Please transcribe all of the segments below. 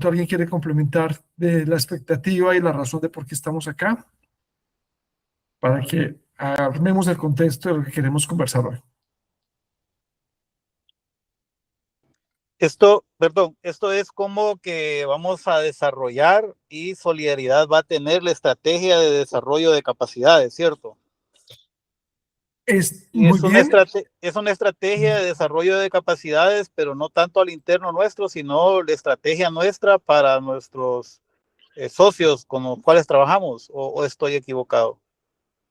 pronto alguien quiere complementar de la expectativa y la razón de por qué estamos acá, para que armemos el contexto de lo que queremos conversar hoy. Esto es como que vamos a desarrollar y Solidaridad va a tener la estrategia de desarrollo de capacidades, ¿cierto? Muy bien. Es una estrategia de desarrollo de capacidades, pero no tanto al interno nuestro, sino la estrategia nuestra para nuestros socios con los cuales trabajamos, o estoy equivocado.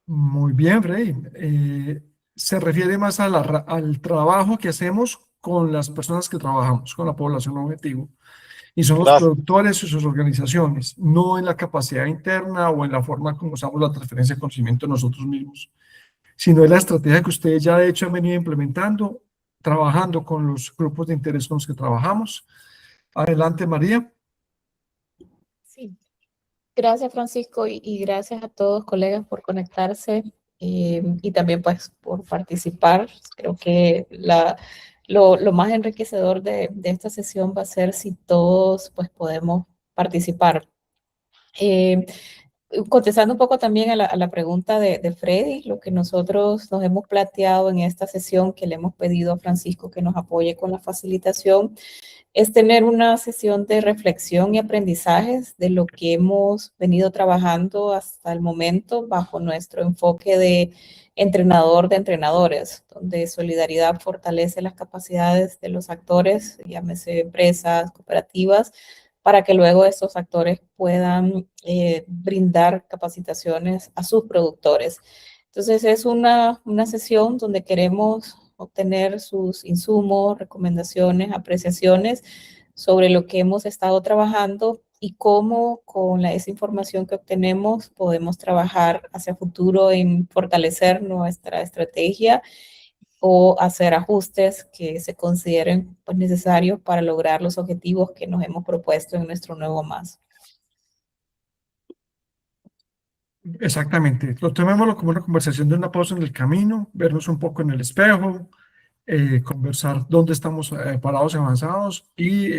Muy bien, Freddy. Se refiere más al trabajo que hacemos con las personas que trabajamos, con la población objetivo. Y son los productores y sus organizaciones, no en la capacidad interna o en la forma como usamos la transferencia de conocimiento nosotros mismos, sino en la estrategia que ustedes ya de hecho han venido implementando, trabajando con los grupos de interés con los que trabajamos. Adelante, María. Sí. Gracias, Francisco, y gracias a todos, colegas, por conectarse y también pues por participar. Creo que lo más enriquecedor de esta sesión va a ser si todos pues podemos participar. Contestando un poco también a la pregunta de Freddy, lo que nosotros nos hemos planteado en esta sesión, que le hemos pedido a Francisco que nos apoye con la facilitación, es tener una sesión de reflexión y aprendizajes de lo que hemos venido trabajando hasta el momento bajo nuestro enfoque de entrenador de entrenadores, donde Solidaridad fortalece las capacidades de los actores, llámese empresas, cooperativas, para que luego estos actores puedan brindar capacitaciones a sus productores. Entonces es una sesión donde queremos obtener sus insumos, recomendaciones, apreciaciones sobre lo que hemos estado trabajando y cómo con esa información que obtenemos podemos trabajar hacia futuro en fortalecer nuestra estrategia o hacer ajustes que se consideren pues, necesarios para lograr los objetivos que nos hemos propuesto en nuestro nuevo MAS. Exactamente. Lo tomémoslo como una conversación de una pausa en el camino, vernos un poco en el espejo, conversar dónde estamos parados y avanzados y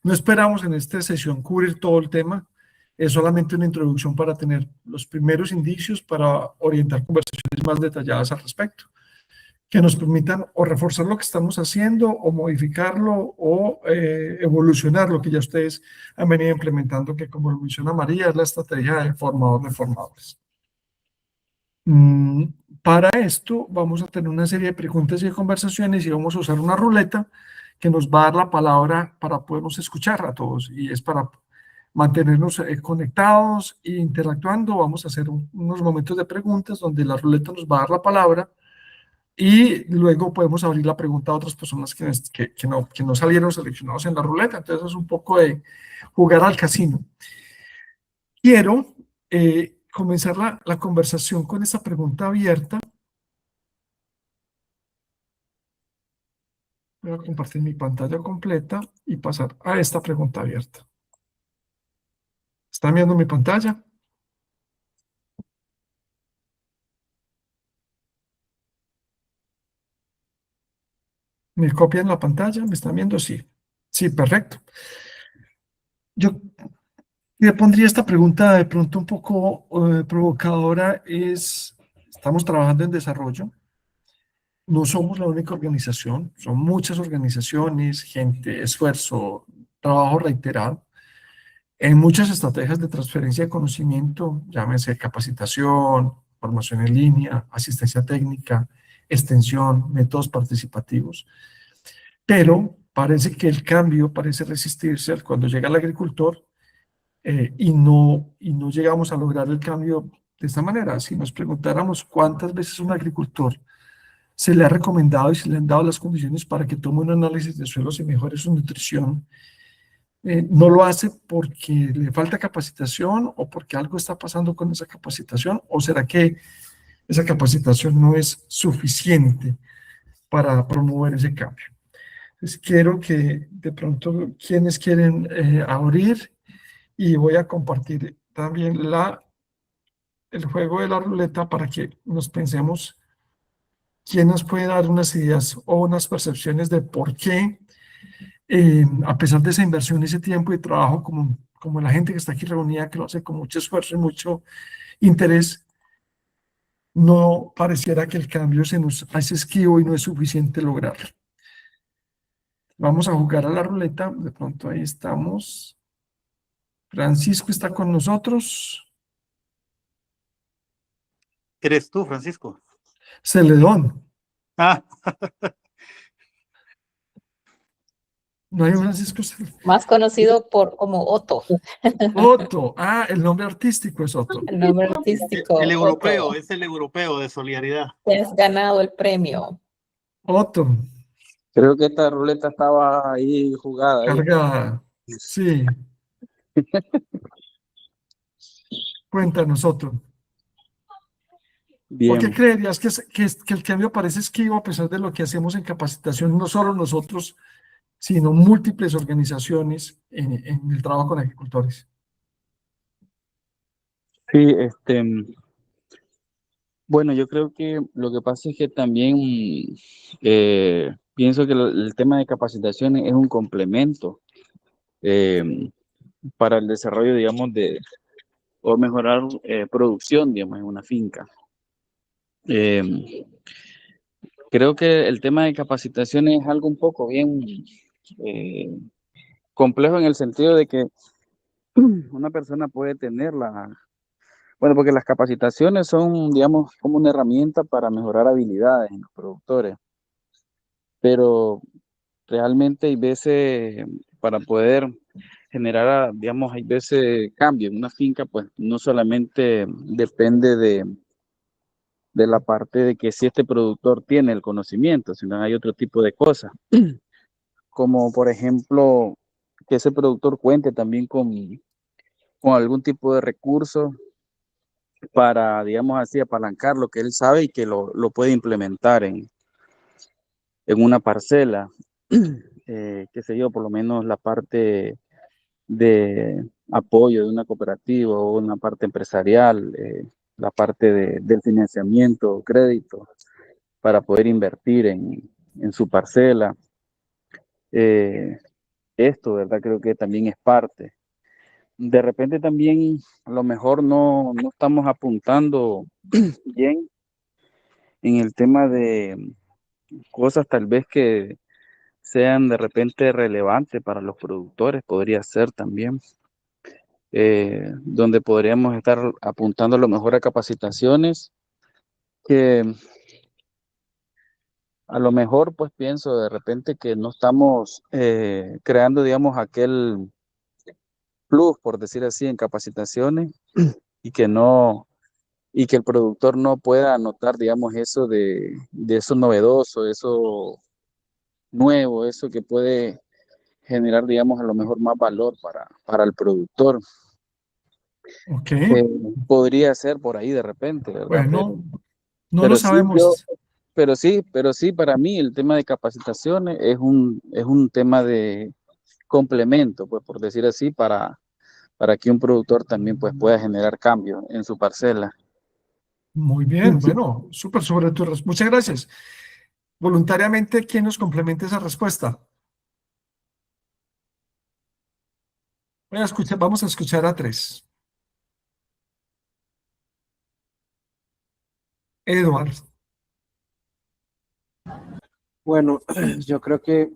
no esperamos en esta sesión cubrir todo el tema, es solamente una introducción para tener los primeros indicios para orientar conversaciones más detalladas al respecto, que nos permitan o reforzar lo que estamos haciendo o modificarlo o evolucionar lo que ya ustedes han venido implementando, que como lo menciona María, es la estrategia de formador de formadores. Para esto vamos a tener una serie de preguntas y de conversaciones y vamos a usar una ruleta que nos va a dar la palabra para podernos escuchar a todos y es para mantenernos conectados e interactuando. Vamos a hacer unos momentos de preguntas donde la ruleta nos va a dar la palabra y luego podemos abrir la pregunta a otras personas que no salieron seleccionados en la ruleta. Entonces es un poco de jugar al casino. Quiero comenzar la conversación con esta pregunta abierta. Voy a compartir mi pantalla completa y pasar a esta pregunta abierta. ¿Están viendo mi pantalla? ¿Me copian la pantalla? ¿Me están viendo? Sí. Sí, perfecto. Yo le pondría esta pregunta de pronto un poco provocadora. Estamos trabajando en desarrollo. No somos la única organización. Son muchas organizaciones, gente, esfuerzo, trabajo reiterado. En muchas estrategias de transferencia de conocimiento, llámese capacitación, formación en línea, asistencia técnica, extensión, métodos participativos. Pero parece que el cambio parece resistirse cuando llega el agricultor y no llegamos a lograr el cambio de esta manera. Si nos preguntáramos cuántas veces un agricultor se le ha recomendado y se le han dado las condiciones para que tome un análisis de suelos y mejore su nutrición, no lo hace porque le falta capacitación o porque algo está pasando con esa capacitación, o será que esa capacitación no es suficiente para promover ese cambio. Entonces quiero que de pronto quienes quieren abrir, y voy a compartir también el juego de la ruleta para que nos pensemos quién nos puede dar unas ideas o unas percepciones de por qué a pesar de esa inversión, ese tiempo y trabajo, como la gente que está aquí reunida, que lo hace con mucho esfuerzo y mucho interés, no pareciera que el cambio se nos hace esquivo y no es suficiente lograrlo. Vamos a jugar a la ruleta, de pronto ahí estamos. Francisco está con nosotros. ¿Eres tú, Francisco? Celedón. Ah, No hay un Francisco Más conocido como Otto, Otto. Ah, el nombre artístico es Otto. el nombre artístico. el europeo, Otto. es el europeo de solidaridad. Te has ganado el premio. Otto, Creo que esta ruleta estaba ahí jugada. Ahí. cargada. Sí, cuéntanos, Otto. ¿Por qué Bien. creerías que el cambio parece esquivo a pesar de lo que hacemos en capacitación, no solo nosotros, sino múltiples organizaciones en el trabajo con agricultores? Sí, bueno, yo creo que lo que pasa es que también pienso que el tema de capacitaciones es un complemento eh, para el desarrollo, digamos, o mejorar producción, digamos, en una finca. Eh, Creo que el tema de capacitaciones es algo un poco bien eh, complejo en el sentido de que una persona puede bueno, porque las capacitaciones son, digamos, como una herramienta para mejorar habilidades en los productores, pero realmente hay veces para poder generar, digamos, hay veces cambio en una finca, pues no solamente depende de la parte de que si este productor tiene el conocimiento, sino hay otro tipo de cosas, como por ejemplo que ese productor cuente también con algún tipo de recurso para, digamos así, apalancar lo que él sabe y que lo puede implementar en una parcela, qué sé yo, por lo menos la parte de apoyo de una cooperativa o una parte empresarial, la parte del financiamiento, crédito, para poder invertir en su parcela. Eh, Esto, ¿verdad? Creo que también es parte. De repente también a lo mejor no estamos apuntando bien en el tema de cosas tal vez que sean de repente relevantes para los productores, podría ser también, donde podríamos estar apuntando a lo mejor a capacitaciones que a lo mejor pues pienso de repente que no estamos creando, digamos, aquel plus, por decir así, en capacitaciones y que no, y que el productor no pueda notar, digamos, eso de eso novedoso, eso nuevo, eso que puede generar, digamos, a lo mejor más valor para el productor. Ok, Podría ser por ahí de repente, ¿verdad? bueno, no lo Pero sí, sabemos. pero sí, para mí el tema de capacitaciones es un tema de complemento, pues por decir así, para que un productor también pues, pueda generar cambios en su parcela. Muy bien, bueno, súper sobre tu respuesta. Muchas gracias. Voluntariamente, ¿quién nos complementa esa respuesta? Vamos a escuchar a tres. Edward, Bueno, yo creo que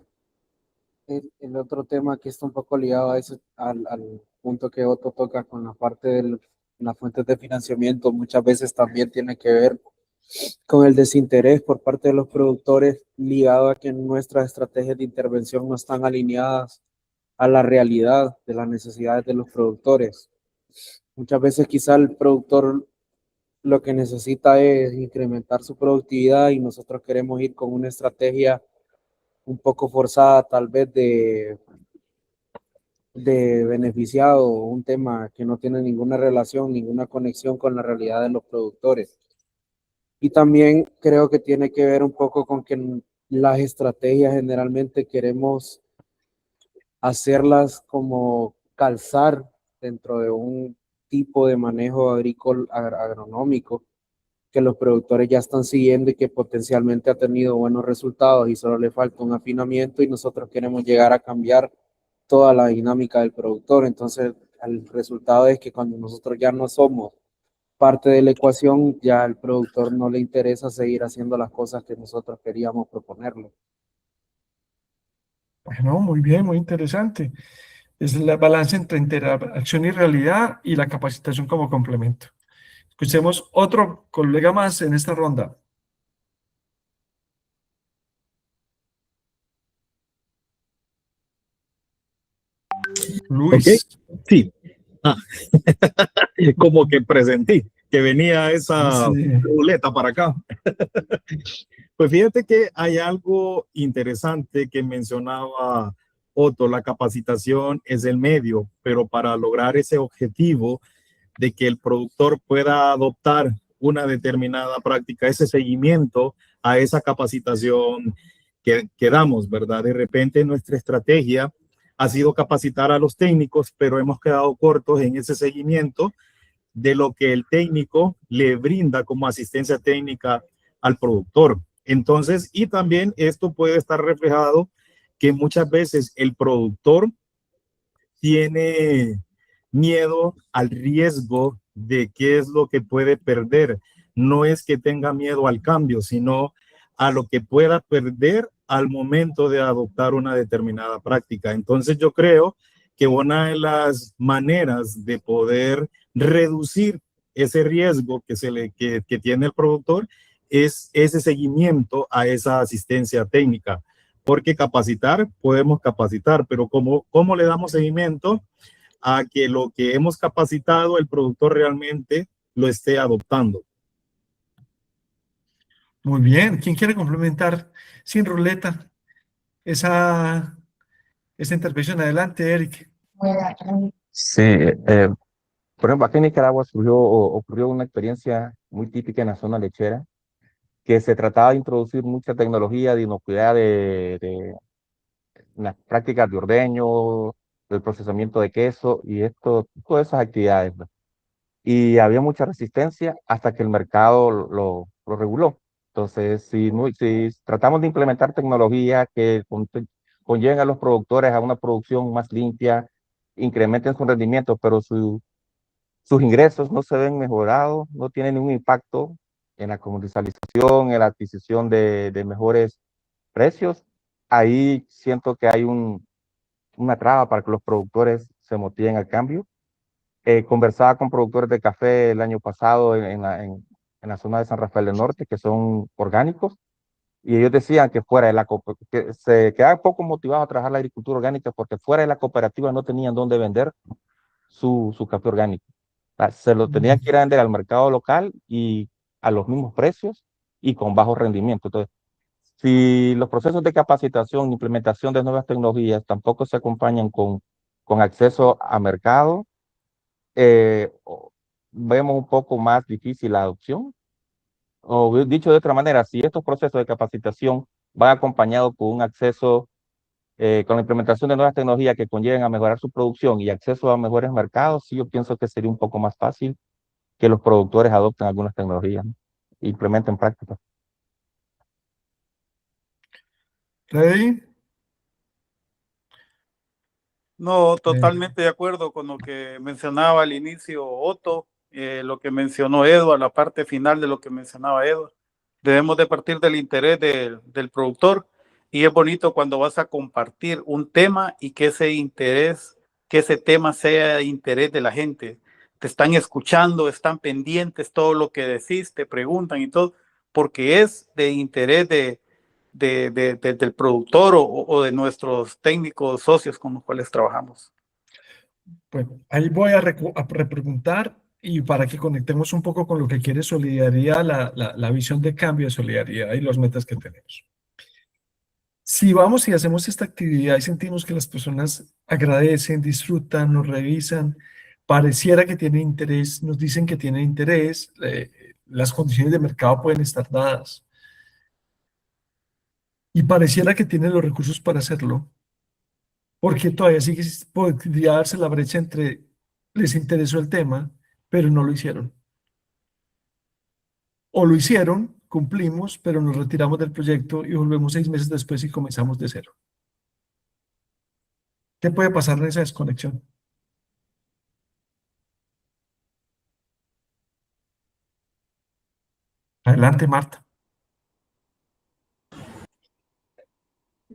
el otro tema que está un poco ligado a eso, al punto que Otto toca con la parte de las fuentes de financiamiento, muchas veces también tiene que ver con el desinterés por parte de los productores ligado a que nuestras estrategias de intervención no están alineadas a la realidad de las necesidades de los productores. Muchas veces quizá el productor lo que necesita es incrementar su productividad y nosotros queremos ir con una estrategia un poco forzada tal vez de beneficiado, un tema que no tiene ninguna relación, ninguna conexión con la realidad de los productores. Y también creo que tiene que ver un poco con que las estrategias generalmente queremos hacerlas como calzar dentro de un tipo de manejo agrícola agronómico que los productores ya están siguiendo y que potencialmente ha tenido buenos resultados y solo le falta un afinamiento y nosotros queremos llegar a cambiar toda la dinámica del productor. Entonces, el resultado es que cuando nosotros ya no somos parte de la ecuación, ya al productor no le interesa seguir haciendo las cosas que nosotros queríamos proponerle. Bueno, muy bien, muy interesante. Es la balance entre interacción y realidad y la capacitación como complemento. Escuchemos otro colega más en esta ronda. Ok, Luis. sí. Ah, como que presentí que venía esa Sí. ruleta para acá. Pues fíjate que hay algo interesante que mencionaba Otto, la capacitación es el medio, pero para lograr ese objetivo de que el productor pueda adoptar una determinada práctica, ese seguimiento a esa capacitación que damos, ¿verdad? De repente nuestra estrategia ha sido capacitar a los técnicos, pero hemos quedado cortos en ese seguimiento de lo que el técnico le brinda como asistencia técnica al productor. Entonces, y también esto puede estar reflejado que muchas veces el productor tiene miedo al riesgo de qué es lo que puede perder. No es que tenga miedo al cambio, sino a lo que pueda perder al momento de adoptar una determinada práctica. Entonces yo creo que una de las maneras de poder reducir ese riesgo que tiene el productor es ese seguimiento a esa asistencia técnica, porque capacitar, podemos capacitar, pero ¿cómo le damos seguimiento a que lo que hemos capacitado el productor realmente lo esté adoptando? Muy bien. ¿Quién quiere complementar sin ruleta esa intervención? Adelante, Eric. Sí, por ejemplo, aquí en Nicaragua ocurrió una experiencia muy típica en la zona lechera, que se trataba de introducir mucha tecnología de inocuidad de las prácticas de ordeño, del procesamiento de queso y todas esas actividades, ¿no? Y había mucha resistencia hasta que el mercado lo reguló. Entonces, si tratamos de implementar tecnología que conlleven a los productores a una producción más limpia, incrementen su rendimiento, pero sus ingresos no se ven mejorados, no tienen ningún impacto en la comercialización, en la adquisición de mejores precios, ahí siento que hay una traba para que los productores se motiven al cambio. Conversaba con productores de café el año pasado en la zona de San Rafael del Norte, que son orgánicos, y ellos decían que que se quedaban poco motivados a trabajar la agricultura orgánica porque fuera de la cooperativa no tenían dónde vender su café orgánico. Se lo tenían que ir a vender al mercado local y a los mismos precios y con bajo rendimiento. Entonces, si los procesos de capacitación, implementación de nuevas tecnologías tampoco se acompañan con acceso a mercado, vemos un poco más difícil la adopción. O dicho de otra manera, si estos procesos de capacitación van acompañados con un acceso, con la implementación de nuevas tecnologías que conlleven a mejorar su producción y acceso a mejores mercados, sí, yo pienso que sería un poco más fácil que los productores adopten algunas tecnologías, ¿no? E implementen prácticas. Ready. No, totalmente de acuerdo con lo que mencionaba al inicio Otto, lo que mencionó Edward, la parte final de lo que mencionaba Edward. Debemos de partir del interés del productor y es bonito cuando vas a compartir un tema y que ese interés, que ese tema sea de interés de la gente. Te están escuchando, están pendientes todo lo que decís, te preguntan y todo, porque es de interés del productor o de nuestros técnicos socios con los cuales trabajamos. Bueno, ahí voy a repreguntar y para que conectemos un poco con lo que quiere Solidaridad, la visión de cambio de Solidaridad y los metas que tenemos. Si vamos y hacemos esta actividad y sentimos que las personas agradecen, disfrutan, nos revisan, pareciera que tienen interés, nos dicen que tienen interés, las condiciones de mercado pueden estar dadas y pareciera que tienen los recursos para hacerlo, porque todavía sigue, podría darse la brecha entre les interesó el tema, pero no lo hicieron. o lo hicieron, cumplimos, pero nos retiramos del proyecto y volvemos 6 meses después y comenzamos de cero. ¿Qué puede pasar en esa desconexión? Adelante, Marta.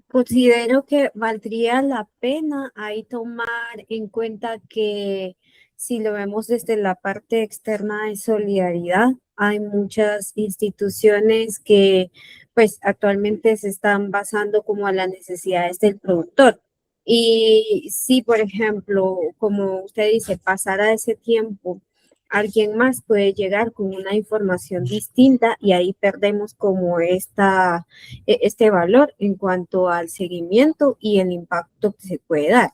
Considero que valdría la pena ahí tomar en cuenta que si lo vemos desde la parte externa de solidaridad, hay muchas instituciones que pues actualmente se están basando como a las necesidades del productor. Y si, por ejemplo, como usted dice, pasara ese tiempo, alguien más puede llegar con una información distinta y ahí perdemos como este valor en cuanto al seguimiento y el impacto que se puede dar.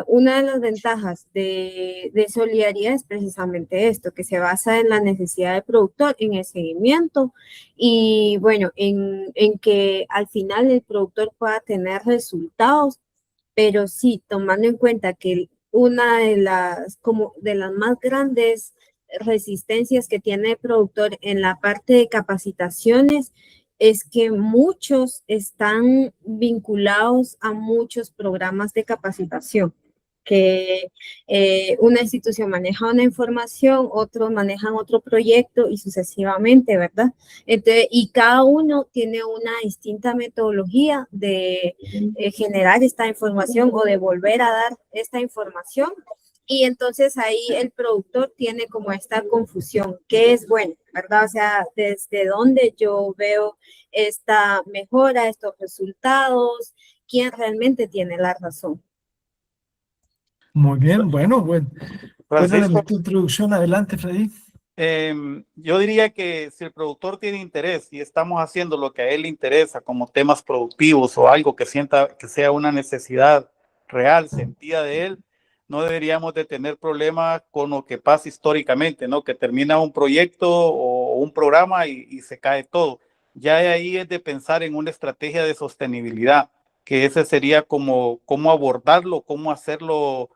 Una de las ventajas de solidaridad es precisamente esto, que se basa en la necesidad del productor, en el seguimiento y bueno, en que al final el productor pueda tener resultados, pero sí, tomando en cuenta que una de las más grandes resistencias que tiene el productor en la parte de capacitaciones es que muchos están vinculados a muchos programas de capacitación, que una institución maneja una información, otros manejan otro proyecto y sucesivamente, ¿verdad? Entonces, y cada uno tiene una distinta metodología de generar esta información o de volver a dar esta información. Y entonces ahí el productor tiene como esta confusión, ¿qué es bueno, verdad? O sea, desde dónde yo veo esta mejora, estos resultados, quién realmente tiene la razón. Muy bien, bueno, buena Francisco, introducción. Adelante, Freddy. yo diría que si el productor tiene interés y estamos haciendo lo que a él le interesa, como temas productivos o algo que sienta que sea una necesidad real, sentida de él, no deberíamos de tener problemas con lo que pasa históricamente, ¿no? Que termina un proyecto o un programa y se cae todo. Ya ahí es de pensar en una estrategia de sostenibilidad, que ese sería como cómo abordarlo, cómo hacerlo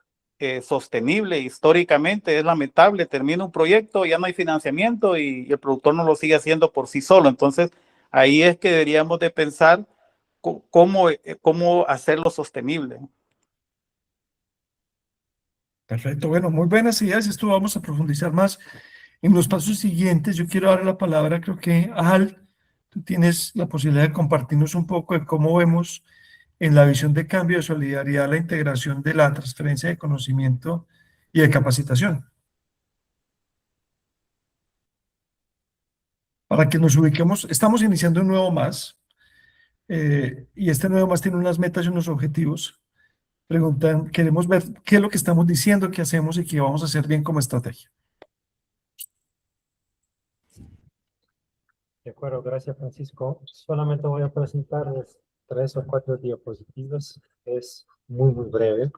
sostenible. Históricamente es lamentable, termina un proyecto, ya no hay financiamiento y el productor no lo sigue haciendo por sí solo. Entonces, ahí es que deberíamos de pensar cómo hacerlo sostenible. Perfecto, bueno, muy buenas ideas. Esto vamos a profundizar más en los pasos siguientes. Yo quiero darle la palabra, creo que a Al, tú tienes la posibilidad de compartirnos un poco de cómo vemos en la visión de cambio de solidaridad la integración de la transferencia de conocimiento y de capacitación. Para que nos ubiquemos, estamos iniciando un nuevo más y este nuevo más tiene unas metas y unos objetivos. Preguntan, queremos ver qué es lo que estamos diciendo, qué hacemos y qué vamos a hacer bien como estrategia. De acuerdo, gracias Francisco. Solamente voy a presentarles 3 o 4 diapositivas. Es muy breve.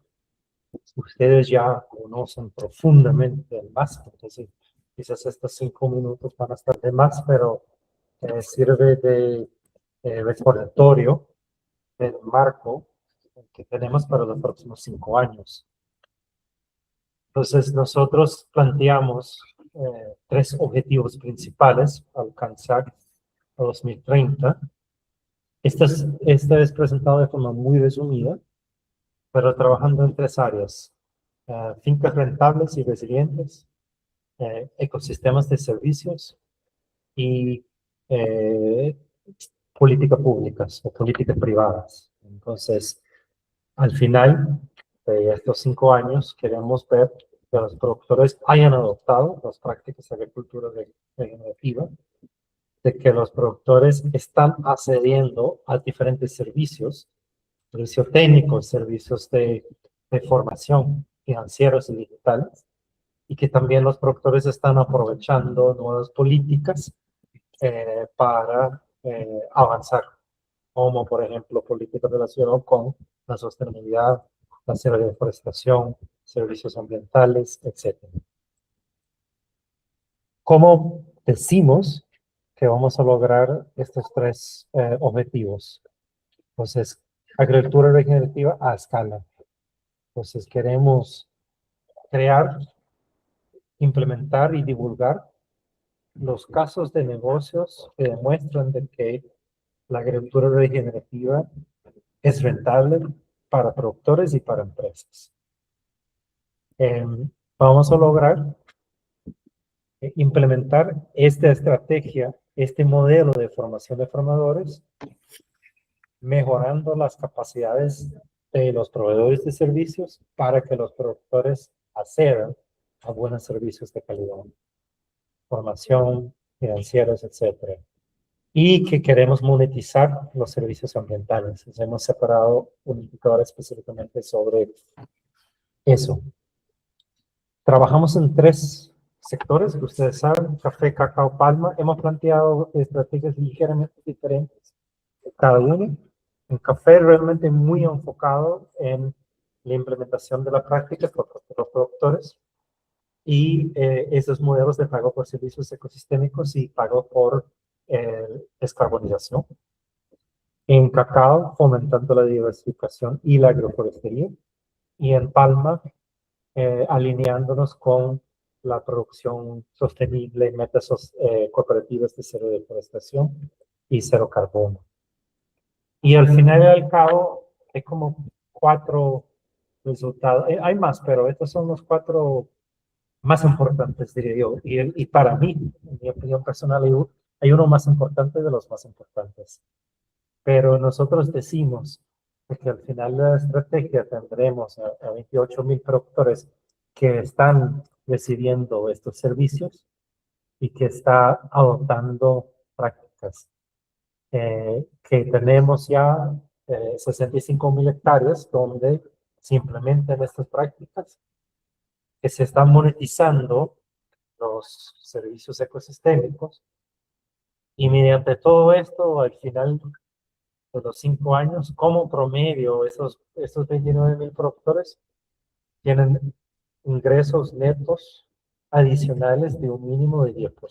Ustedes ya conocen profundamente el MAS, entonces quizás estos 5 minutos van a estar de más, pero sirve de recordatorio del marco que tenemos para los próximos 5 años. Entonces nosotros planteamos 3 objetivos principales a alcanzar a 2030. Este es presentado de forma muy resumida, pero trabajando en 3 áreas. Fincas rentables y resilientes, ecosistemas de servicios y políticas públicas o políticas privadas. Entonces, al final de estos 5 años, queremos ver que los productores hayan adoptado las prácticas de agricultura regenerativa, de que los productores están accediendo a diferentes servicios técnicos, servicios de formación financieros y digitales, y que también los productores están aprovechando nuevas políticas para avanzar, como por ejemplo políticas relacionadas con la sostenibilidad, la cero deforestación, servicios ambientales, etc. ¿Cómo decimos que vamos a lograr estos 3 objetivos? Entonces, agricultura regenerativa a escala. Entonces, queremos crear, implementar y divulgar los casos de negocios que demuestran de que la agricultura regenerativa es rentable para productores y para empresas. Vamos a lograr implementar esta estrategia, este modelo de formación de formadores, mejorando las capacidades de los proveedores de servicios para que los productores accedan a buenos servicios de calidad, formación, financieros, etcétera. Y que queremos monetizar los servicios ambientales. Entonces, hemos separado un indicador específicamente sobre eso. Trabajamos en 3 sectores que ustedes saben: café, cacao, palma. Hemos planteado estrategias ligeramente diferentes cada uno. En café realmente muy enfocado en la implementación de la práctica por los productores y esos modelos de pago por servicios ecosistémicos y pago por descarbonización. En cacao, fomentando la diversificación y la agroforestería. Y en palma, alineándonos con la producción sostenible, metas cooperativas de cero deforestación y cero carbono. Y al final y al cabo, hay como 4 resultados. Hay más, pero estos son los 4 más importantes, diría yo. Y para mí, en mi opinión personal, hay uno más importante de los más importantes. Pero nosotros decimos que al final de la estrategia tendremos a 28,000 productores que están recibiendo estos servicios y que está adoptando prácticas. Que tenemos ya 65,000 hectáreas donde se implementan estas prácticas, que se están monetizando los servicios ecosistémicos, y mediante todo esto, al final de los 5 años, como promedio, estos 29,000 productores tienen ingresos netos adicionales de un mínimo de 10%. O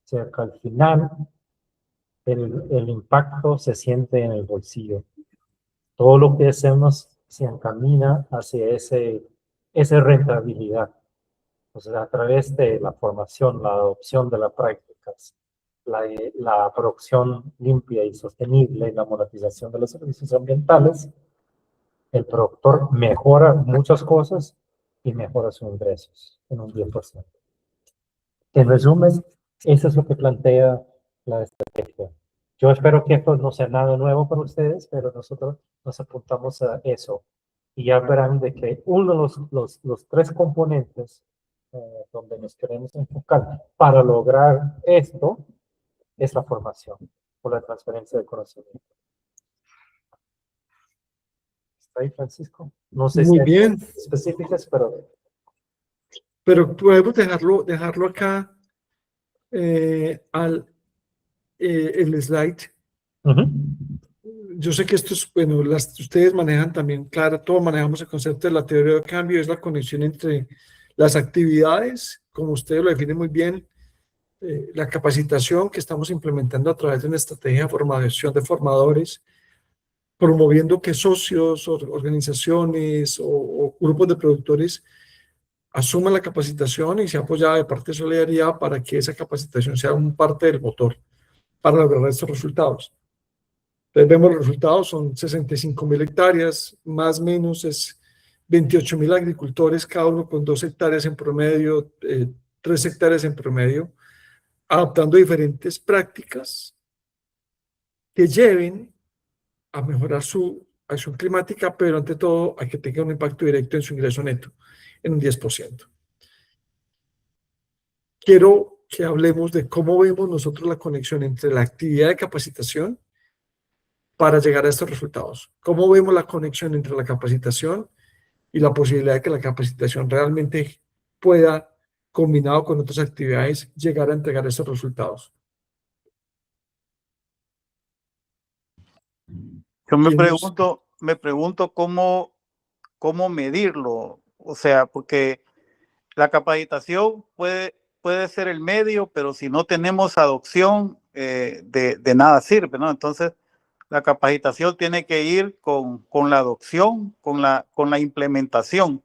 sea que al final el impacto se siente en el bolsillo. Todo lo que hacemos se encamina hacia esa rentabilidad. O sea, a través de la formación, la adopción de las prácticas, la producción limpia y sostenible y la monetización de los servicios ambientales, el productor mejora muchas cosas y mejora sus ingresos en un 10%. En resumen, eso es lo que plantea la estrategia. Yo espero que esto no sea nada nuevo para ustedes, pero nosotros nos apuntamos a eso. Y ya verán de que uno de los 3 componentes donde nos queremos enfocar para lograr esto es la formación o la transferencia de conocimiento. ¿Está ahí, Francisco? No sé Muy si hay bien. específicas, pero podemos dejarlo acá el slide. Yo sé que esto es, bueno, ustedes manejan también, claro, todos manejamos el concepto de la teoría de cambio, es la conexión entre las actividades, como ustedes lo definen muy bien, la capacitación que estamos implementando a través de una estrategia de formación de formadores, promoviendo que socios, organizaciones o grupos de productores asuman la capacitación y sea apoyada de parte de solidaridad para que esa capacitación sea un parte del motor para lograr estos resultados. Entonces vemos los resultados, son 65,000 hectáreas, más o menos es 28,000 agricultores, cada uno con 2 hectáreas en promedio, 3 hectáreas en promedio, adaptando diferentes prácticas que lleven a mejorar su acción climática, pero ante todo a que tenga un impacto directo en su ingreso neto, en un 10%. Quiero que hablemos de cómo vemos nosotros la conexión entre la actividad de capacitación para llegar a estos resultados. ¿Cómo vemos la conexión entre la capacitación y la posibilidad de que la capacitación realmente pueda, combinado con otras actividades, llegar a entregar estos resultados? Yo me pregunto cómo medirlo. O sea, porque la capacitación puede ser el medio, pero si no tenemos adopción, de nada sirve, ¿no? Entonces, la capacitación tiene que ir con la adopción, con la implementación.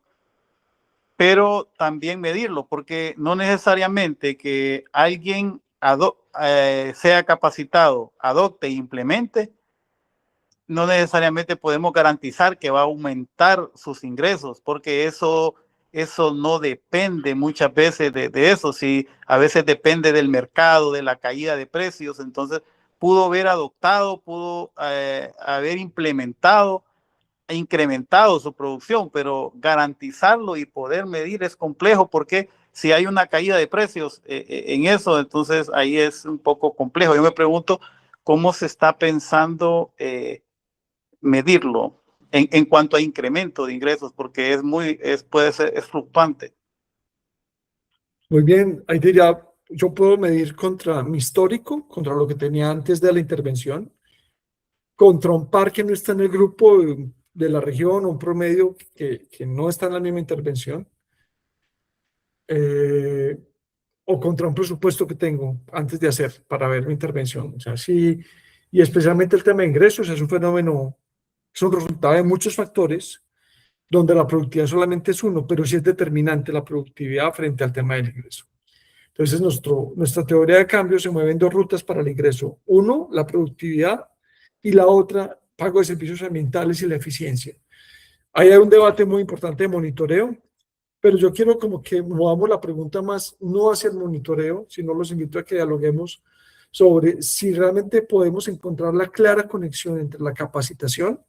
pero también medirlo, porque no necesariamente que alguien sea capacitado, adopte e implemente, no necesariamente podemos garantizar que va a aumentar sus ingresos, porque eso no depende muchas veces de eso. Si a veces depende del mercado, de la caída de precios, entonces pudo haber adoptado, pudo haber implementado e incrementado su producción, pero garantizarlo y poder medir es complejo, porque si hay una caída de precios en eso, entonces ahí es un poco complejo. Yo me pregunto cómo se está pensando medirlo en cuanto a incremento de ingresos, porque puede ser fluctuante. Muy bien, ahí diría, yo puedo medir contra mi histórico, contra lo que tenía antes de la intervención, contra un par que no está en el grupo de la región, o un promedio que no está en la misma intervención, o contra un presupuesto que tengo antes de hacer para ver mi intervención. O sea, sí, y especialmente el tema de ingresos es un fenómeno, es un resultado de muchos factores, donde la productividad solamente es uno, pero sí es determinante la productividad frente al tema del ingreso. Entonces, nuestra teoría de cambio se mueve en dos rutas para el ingreso. Uno, la productividad, y la otra, pago de servicios ambientales y la eficiencia. Ahí hay un debate muy importante de monitoreo, pero yo quiero como que movamos la pregunta más, no hacia el monitoreo, sino los invito a que dialoguemos sobre si realmente podemos encontrar la clara conexión entre la capacitación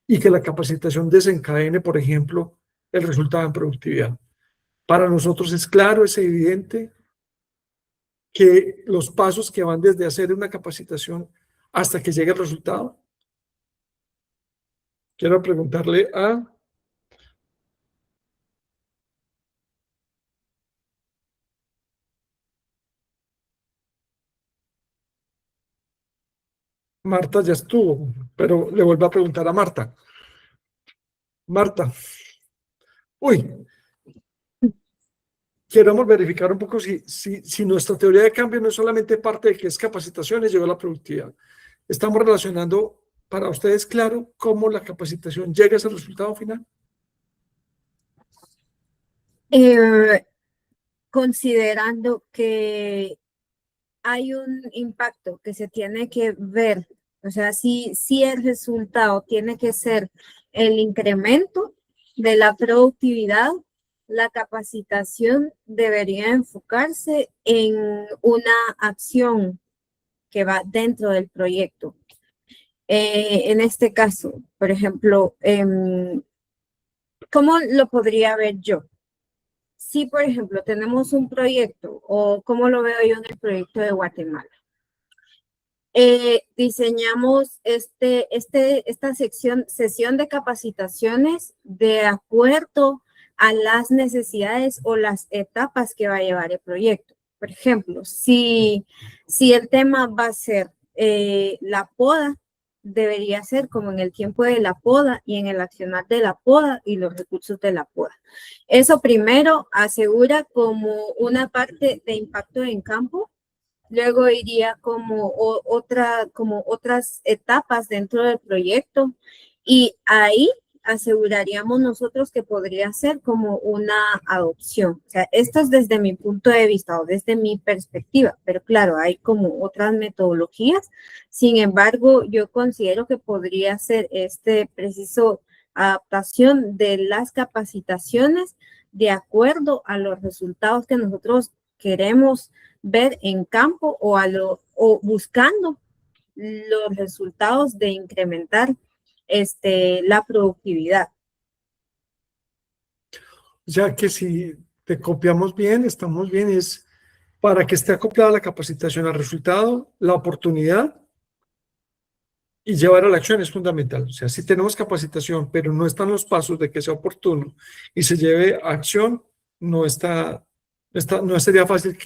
y que la capacitación desencadene, por ejemplo, el resultado en productividad. Para nosotros es claro, es evidente que los pasos que van desde hacer una capacitación hasta que llegue el resultado. Quiero preguntarle a Marta, ya estuvo, pero le vuelvo a preguntar a Marta. Marta, uy, queremos verificar un poco si nuestra teoría de cambio no es solamente parte de que es capacitación y llegó a la productividad. Estamos relacionando, para ustedes, claro, cómo la capacitación llega a ese resultado final. Considerando que hay un impacto que se tiene que ver, o sea, si el resultado tiene que ser el incremento de la productividad, la capacitación debería enfocarse en una acción que va dentro del proyecto. En este caso, por ejemplo, ¿cómo lo podría ver yo? Si, por ejemplo, tenemos un proyecto, o como lo veo yo en el proyecto de Guatemala, diseñamos esta sesión de capacitaciones de acuerdo a las necesidades o las etapas que va a llevar el proyecto. Por ejemplo, si el tema va a ser la poda, debería ser como en el tiempo de la poda y en el accionar de la poda y los recursos de la poda. Eso primero asegura como una parte de impacto en campo. Luego iría como otras etapas dentro del proyecto, y ahí aseguraríamos nosotros que podría ser como una adopción. O sea, esto es desde mi punto de vista o desde mi perspectiva, pero claro, hay como otras metodologías. Sin embargo, yo considero que podría ser preciso adaptación de las capacitaciones de acuerdo a los resultados que nosotros queremos ver en campo, o buscando los resultados de incrementar la productividad. O sea que si te copiamos bien, estamos bien, es para que esté acoplada la capacitación al resultado, la oportunidad y llevar a la acción es fundamental. O sea, si tenemos capacitación, pero no están los pasos de que sea oportuno y se lleve a acción, no sería fácil,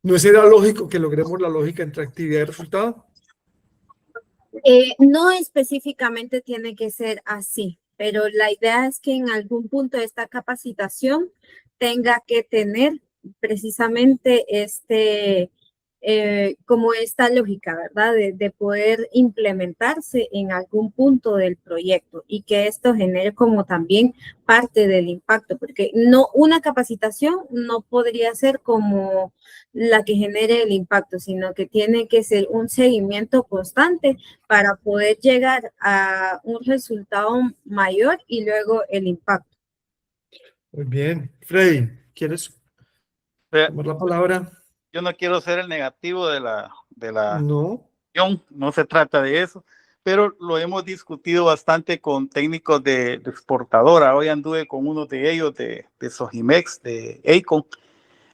no sería lógico que logremos la lógica entre actividad y resultado. No específicamente tiene que ser así, pero la idea es que en algún punto de esta capacitación tenga que tener precisamente como esta lógica, ¿verdad? De poder implementarse en algún punto del proyecto y que esto genere como también parte del impacto, porque no, una capacitación no podría ser como la que genere el impacto, sino que tiene que ser un seguimiento constante para poder llegar a un resultado mayor y luego el impacto. Muy bien. Freddy, ¿quieres Vea, tomar la palabra? yo no quiero ser el negativo de la No. no se trata de eso, pero lo hemos discutido bastante con técnicos de exportadora. Hoy anduve con uno de ellos, de Sojimex, de Acon,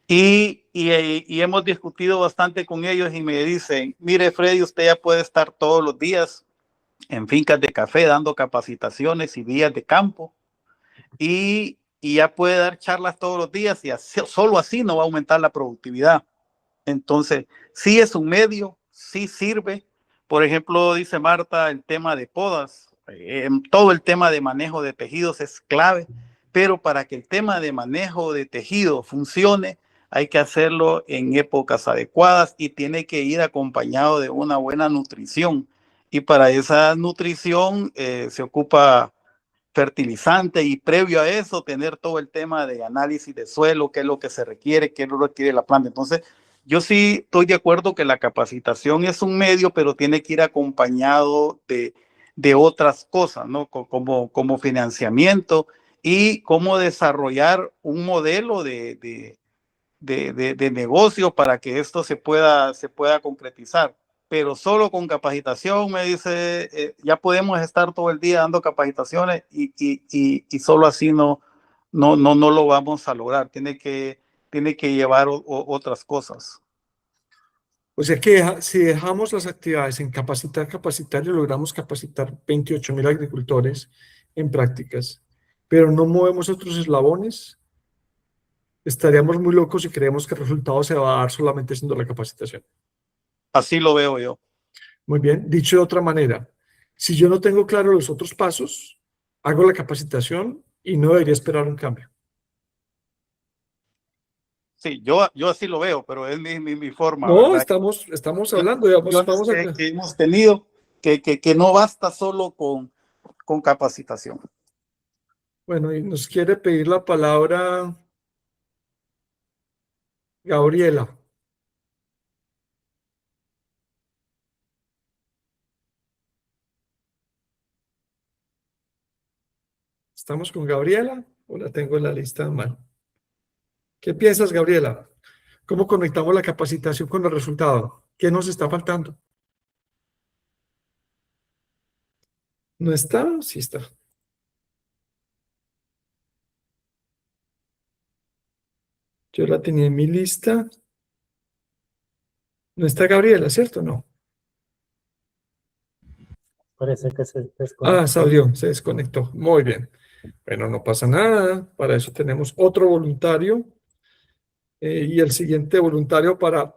y hemos discutido bastante con ellos y me dicen, mire Freddy, usted ya puede estar todos los días en fincas de café dando capacitaciones y días de campo y ya puede dar charlas todos los días y así, solo así no va a aumentar la productividad. Entonces, sí es un medio, sí sirve. Por ejemplo, dice Marta, el tema de podas, todo el tema de manejo de tejidos es clave, pero para que el tema de manejo de tejido funcione, hay que hacerlo en épocas adecuadas y tiene que ir acompañado de una buena nutrición. Y para esa nutrición se ocupa fertilizante y previo a eso tener todo el tema de análisis de suelo, qué es lo que se requiere, qué es lo que requiere la planta. Entonces, yo sí estoy de acuerdo que la capacitación es un medio, pero tiene que ir acompañado de otras cosas, ¿no? Como financiamiento y cómo desarrollar un modelo de negocio para que esto se pueda concretizar. Pero solo con capacitación, me dice, ya podemos estar todo el día dando capacitaciones y solo así no lo vamos a lograr. Tiene que llevar otras cosas. O sea que si dejamos las actividades en capacitar y logramos capacitar 28.000 agricultores en prácticas, pero no movemos otros eslabones, estaríamos muy locos si creemos que el resultado se va a dar solamente haciendo la capacitación. Así lo veo yo. Muy bien. Dicho de otra manera, si yo no tengo claro los otros pasos, hago la capacitación y no debería esperar un cambio. Sí, yo así lo veo, pero es mi forma, No, ¿verdad? estamos hablando, digamos, vamos a... Que hemos tenido que no basta solo con capacitación. Bueno, y nos quiere pedir la palabra Gabriela. ¿Estamos con Gabriela o la tengo en la lista mal? ¿Qué piensas, Gabriela? ¿Cómo conectamos la capacitación con el resultado? ¿Qué nos está faltando? ¿No está? Sí está. Yo la tenía en mi lista. ¿No está Gabriela, cierto? No. Parece que se desconectó. Salió, se desconectó. Muy bien. Bueno, no pasa nada. Para eso tenemos otro voluntario. Y el siguiente voluntario para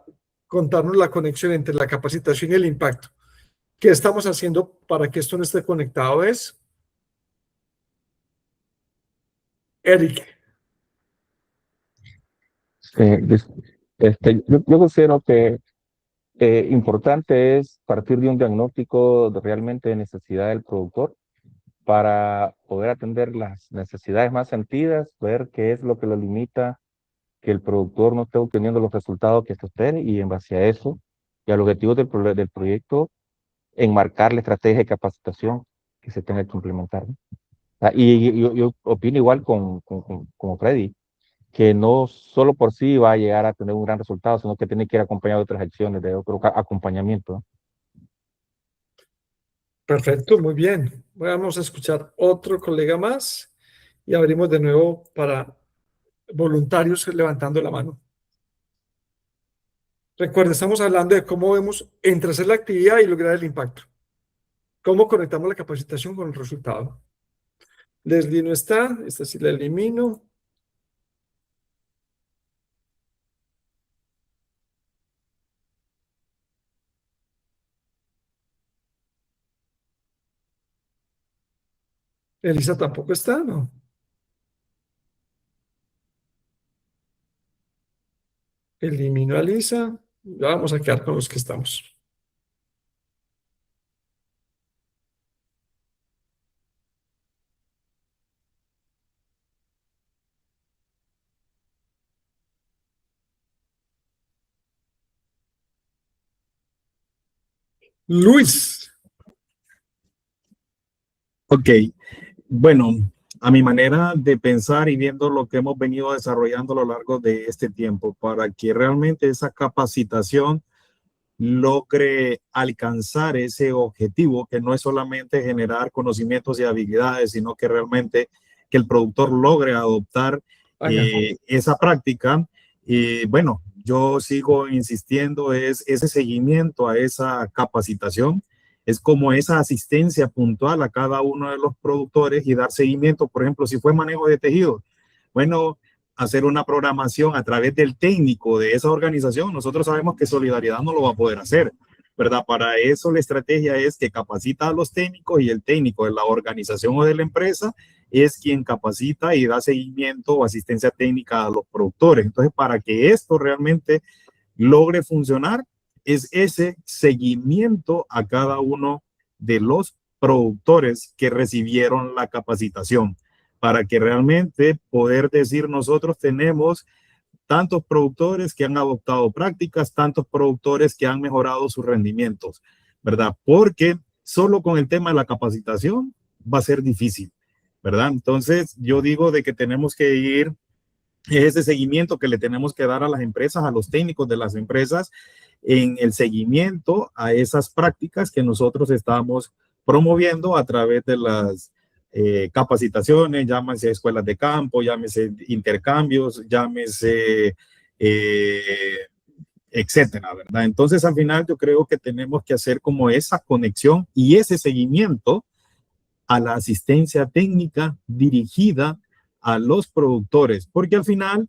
contarnos la conexión entre la capacitación y el impacto. ¿Qué estamos haciendo para que esto no esté conectado? Es Eric. Yo considero que importante es partir de un diagnóstico realmente de necesidad del productor para poder atender las necesidades más sentidas, ver qué es lo que lo limita, que el productor no esté obteniendo los resultados que usted y en base a eso y al objetivo del proyecto, enmarcar la estrategia de capacitación que se tenga que implementar, ¿no? Y yo opino igual como Freddy, que no solo por sí va a llegar a tener un gran resultado, sino que tiene que ir acompañado de otras acciones, de otro acompañamiento, ¿no? Perfecto, muy bien. Vamos a escuchar otro colega más y abrimos de nuevo para voluntarios levantando la mano. Recuerda, estamos hablando de cómo vemos entre hacer la actividad y lograr el impacto. ¿Cómo conectamos la capacitación con el resultado? Leslie no está, esta sí la elimino. Elisa tampoco está, ¿no? Elimino a Lisa. Ya vamos a quedar con los que estamos. Luis. Ok, bueno, a mi manera de pensar y viendo lo que hemos venido desarrollando a lo largo de este tiempo, para que realmente esa capacitación logre alcanzar ese objetivo, que no es solamente generar conocimientos y habilidades, sino que realmente que el productor logre adoptar esa práctica. Bueno, yo sigo insistiendo, es ese seguimiento a esa capacitación, es como esa asistencia puntual a cada uno de los productores y dar seguimiento. Por ejemplo, si fue manejo de tejidos, bueno, hacer una programación a través del técnico de esa organización. Nosotros sabemos que Solidaridad no lo va a poder hacer, ¿verdad? Para eso la estrategia es que capacita a los técnicos, y el técnico de la organización o de la empresa es quien capacita y da seguimiento o asistencia técnica a los productores. Entonces, para que esto realmente logre funcionar, es ese seguimiento a cada uno de los productores que recibieron la capacitación, para que realmente poder decir nosotros tenemos tantos productores que han adoptado prácticas, tantos productores que han mejorado sus rendimientos, ¿verdad? Porque solo con el tema de la capacitación va a ser difícil, ¿verdad? Entonces yo digo de que tenemos que ir, ese seguimiento que le tenemos que dar a las empresas, a los técnicos de las empresas, en el seguimiento a esas prácticas que nosotros estamos promoviendo a través de las capacitaciones, llámese escuelas de campo, llámese intercambios, llámese etcétera, ¿verdad? Entonces, al final yo creo que tenemos que hacer como esa conexión y ese seguimiento a la asistencia técnica dirigida a los productores, porque al final,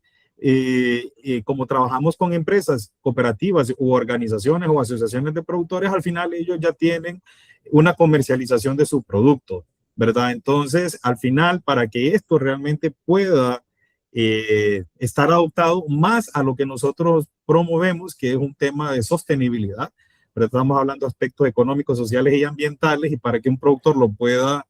como trabajamos con empresas cooperativas u organizaciones o asociaciones de productores, al final ellos ya tienen una comercialización de su producto, ¿verdad? Entonces, al final, para que esto realmente pueda estar adoptado más a lo que nosotros promovemos, que es un tema de sostenibilidad, pero estamos hablando de aspectos económicos, sociales y ambientales, y para que un productor lo pueda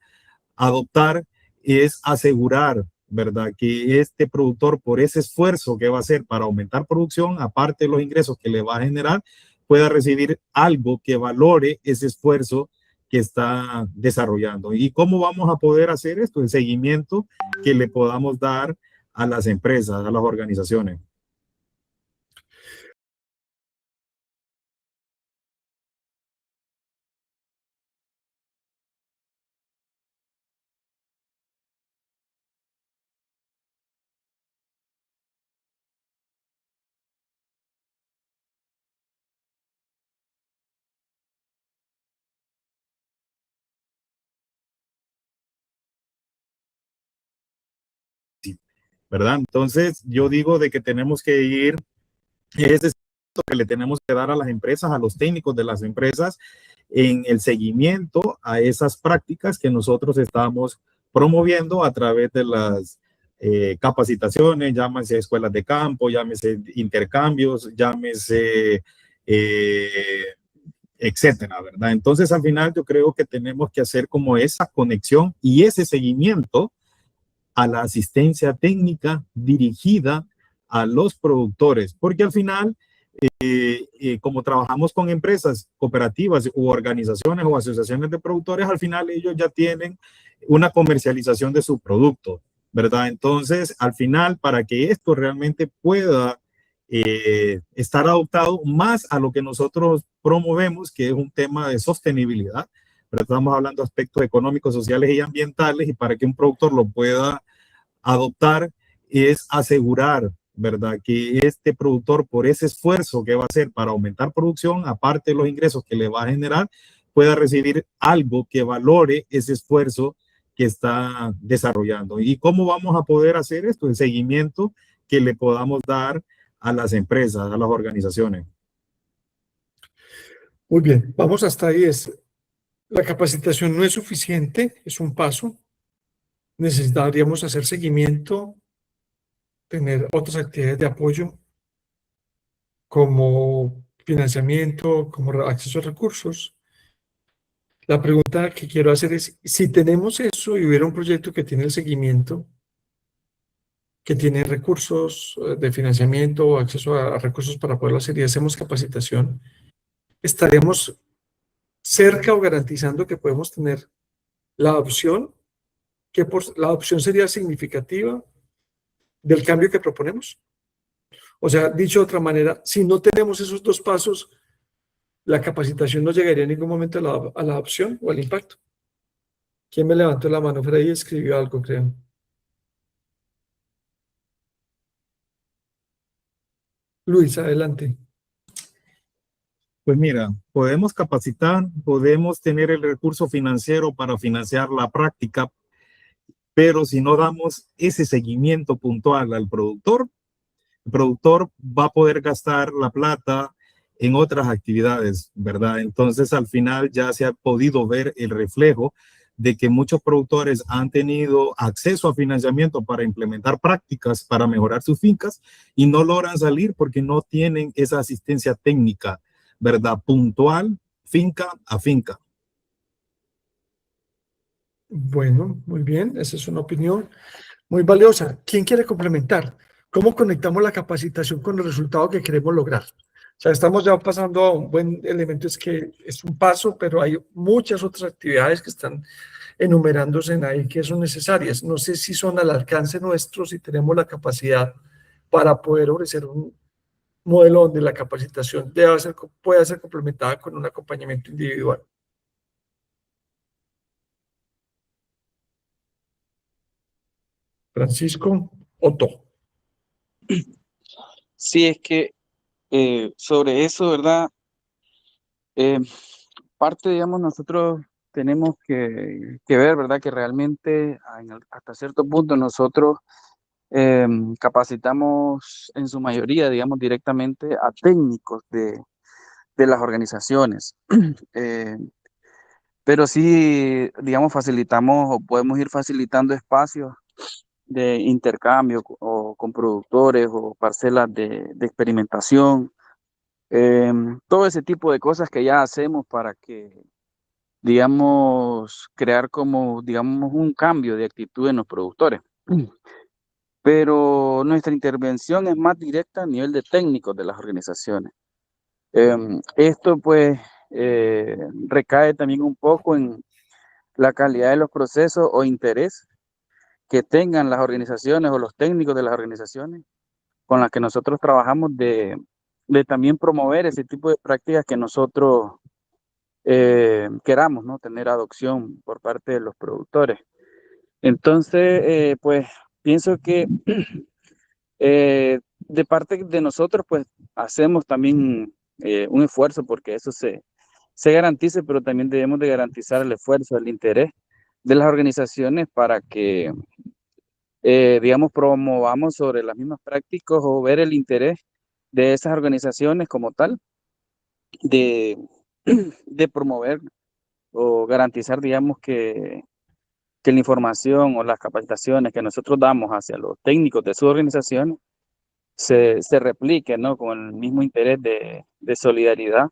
adoptar es asegurar, ¿verdad? Que este productor, por ese esfuerzo que va a hacer para aumentar producción, aparte de los ingresos que le va a generar, pueda recibir algo que valore ese esfuerzo que está desarrollando. ¿Y cómo vamos a poder hacer esto? El seguimiento que le podamos dar a las empresas, a las organizaciones. ¿Verdad? Entonces, yo digo de que tenemos que ir, ese es que le tenemos que dar a las empresas, a los técnicos de las empresas, en el seguimiento a esas prácticas que nosotros estamos promoviendo a través de las capacitaciones, llámese escuelas de campo, llámese intercambios, llámese etcétera, ¿verdad? Entonces, al final yo creo que tenemos que hacer como esa conexión y ese seguimiento a la asistencia técnica dirigida a los productores, porque al final, como trabajamos con empresas cooperativas u organizaciones o asociaciones de productores, al final ellos ya tienen una comercialización de su producto, ¿verdad? Entonces, al final, para que esto realmente pueda estar adoptado más a lo que nosotros promovemos, que es un tema de sostenibilidad, pero estamos hablando de aspectos económicos, sociales y ambientales, y para que un productor lo pueda adoptar es asegurar, ¿verdad? Que este productor, por ese esfuerzo que va a hacer para aumentar producción, aparte de los ingresos que le va a generar, pueda recibir algo que valore ese esfuerzo que está desarrollando. ¿Y cómo vamos a poder hacer esto? El seguimiento que le podamos dar a las empresas, a las organizaciones. Muy bien, vamos hasta ahí. La capacitación no es suficiente, es un paso. Necesitaríamos hacer seguimiento, tener otras actividades de apoyo, como financiamiento, como acceso a recursos. La pregunta que quiero hacer es, si tenemos eso y hubiera un proyecto que tiene el seguimiento, que tiene recursos de financiamiento o acceso a recursos para poderlo hacer y hacemos capacitación, ¿estaremos cerca o garantizando que podemos tener la adopción, que la adopción sería significativa del cambio que proponemos? O sea, dicho de otra manera, si no tenemos esos dos pasos, la capacitación no llegaría en ningún momento a la adopción o al impacto. ¿Quién me levantó la mano? Freddy escribió algo, creo. Luis, adelante. Pues mira, podemos capacitar, podemos tener el recurso financiero para financiar la práctica, pero si no damos ese seguimiento puntual al productor, el productor va a poder gastar la plata en otras actividades, ¿verdad? Entonces, al final ya se ha podido ver el reflejo de que muchos productores han tenido acceso a financiamiento para implementar prácticas para mejorar sus fincas y no logran salir porque no tienen esa asistencia técnica, ¿verdad? Puntual, finca a finca. Bueno, muy bien, esa es una opinión muy valiosa. ¿Quién quiere complementar? ¿Cómo conectamos la capacitación con el resultado que queremos lograr? O sea, estamos ya pasando a un buen elemento, es que es un paso, pero hay muchas otras actividades que están enumerándose en ahí que son necesarias. No sé si son al alcance nuestro, si tenemos la capacidad para poder ofrecer un modelo donde la capacitación pueda ser complementada con un acompañamiento individual. Francisco Otto. Sí, es que sobre eso, ¿verdad? Parte, digamos, nosotros tenemos que ver, ¿verdad? Que realmente hasta cierto punto nosotros capacitamos en su mayoría, digamos, directamente a técnicos de las organizaciones. Pero sí, digamos, facilitamos o podemos ir facilitando espacios de intercambio o con productores o parcelas de experimentación. Todo ese tipo de cosas que ya hacemos para que, digamos, crear como, digamos, un cambio de actitud en los productores. Pero nuestra intervención es más directa a nivel de técnicos de las organizaciones. Esto pues recae también un poco en la calidad de los procesos o interés que tengan las organizaciones o los técnicos de las organizaciones con las que nosotros trabajamos de también promover ese tipo de prácticas que nosotros queramos, ¿no? Tener adopción por parte de los productores. Entonces, pues pienso que de parte de nosotros, pues hacemos también un esfuerzo porque eso se garantice, pero también debemos de garantizar el esfuerzo, el interés de las organizaciones para que, digamos, promovamos sobre las mismas prácticas o ver el interés de esas organizaciones como tal, de, de promover o garantizar, digamos, que la información o las capacitaciones que nosotros damos hacia los técnicos de sus organizaciones se replique, ¿no? Con el mismo interés de solidaridad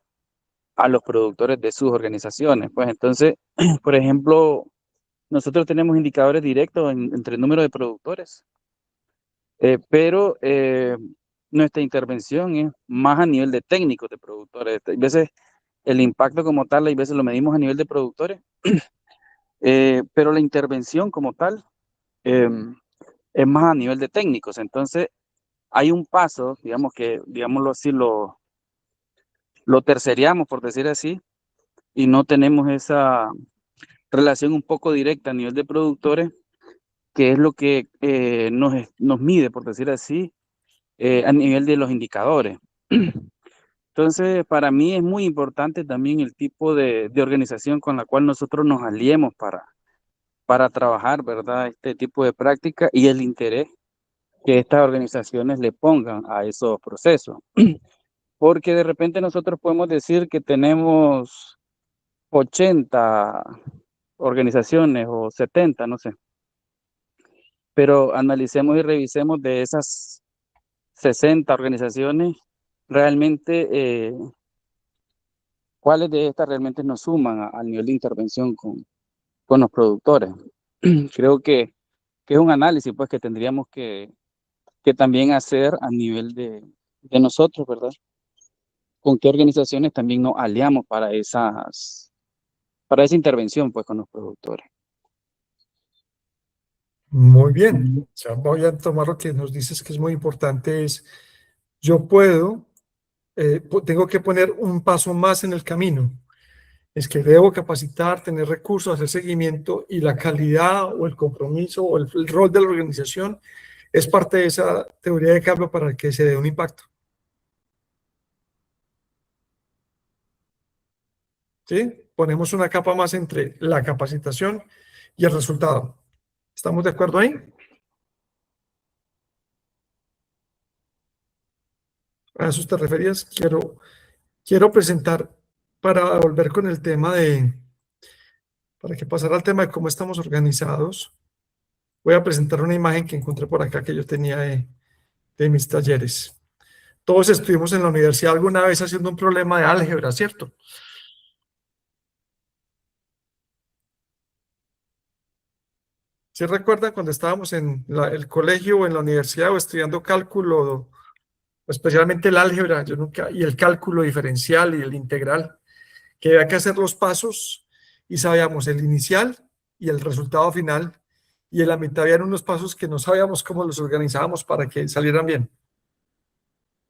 a los productores de sus organizaciones. Pues entonces, por ejemplo, nosotros tenemos indicadores directos entre el número de productores, pero nuestra intervención es más a nivel de técnicos de productores. Hay veces el impacto como tal, hay veces lo medimos a nivel de productores, pero la intervención como tal es más a nivel de técnicos. Entonces, hay un paso, digamos que, digámoslo así, lo terciariamos, por decir así, y no tenemos esa relación un poco directa a nivel de productores, que es lo que nos mide, por decir así, a nivel de los indicadores. Entonces, para mí es muy importante también el tipo de organización con la cual nosotros nos aliemos para trabajar, ¿verdad? Este tipo de práctica y el interés que estas organizaciones le pongan a esos procesos. Porque de repente nosotros podemos decir que tenemos 80 organizaciones o 70, no sé. Pero analicemos y revisemos de esas 60 organizaciones, realmente cuáles de estas realmente nos suman al nivel de intervención con los productores. Creo que es un análisis pues, que tendríamos que también hacer a nivel de nosotros, ¿verdad? Con qué organizaciones también nos aliamos para esa intervención pues, con los productores. Muy bien. O sea, voy a tomar lo que nos dices que es muy importante, es yo puedo, tengo que poner un paso más en el camino. Es que debo capacitar, tener recursos, hacer seguimiento y la calidad o el compromiso o el rol de la organización es parte de esa teoría de cambio para que se dé un impacto. ¿Sí? Ponemos una capa más entre la capacitación y el resultado. ¿Estamos de acuerdo ahí? ¿A eso te referías? Quiero presentar, para volver con el tema para que pasara al tema de cómo estamos organizados, voy a presentar una imagen que encontré por acá que yo tenía de mis talleres. Todos estuvimos en la universidad alguna vez haciendo un problema de álgebra, ¿cierto? ¿Sí recuerdan cuando estábamos en el colegio o en la universidad o estudiando cálculo, especialmente el álgebra, y el cálculo diferencial y el integral, que había que hacer los pasos y sabíamos el inicial y el resultado final, y en la mitad habían unos pasos que no sabíamos cómo los organizábamos para que salieran bien?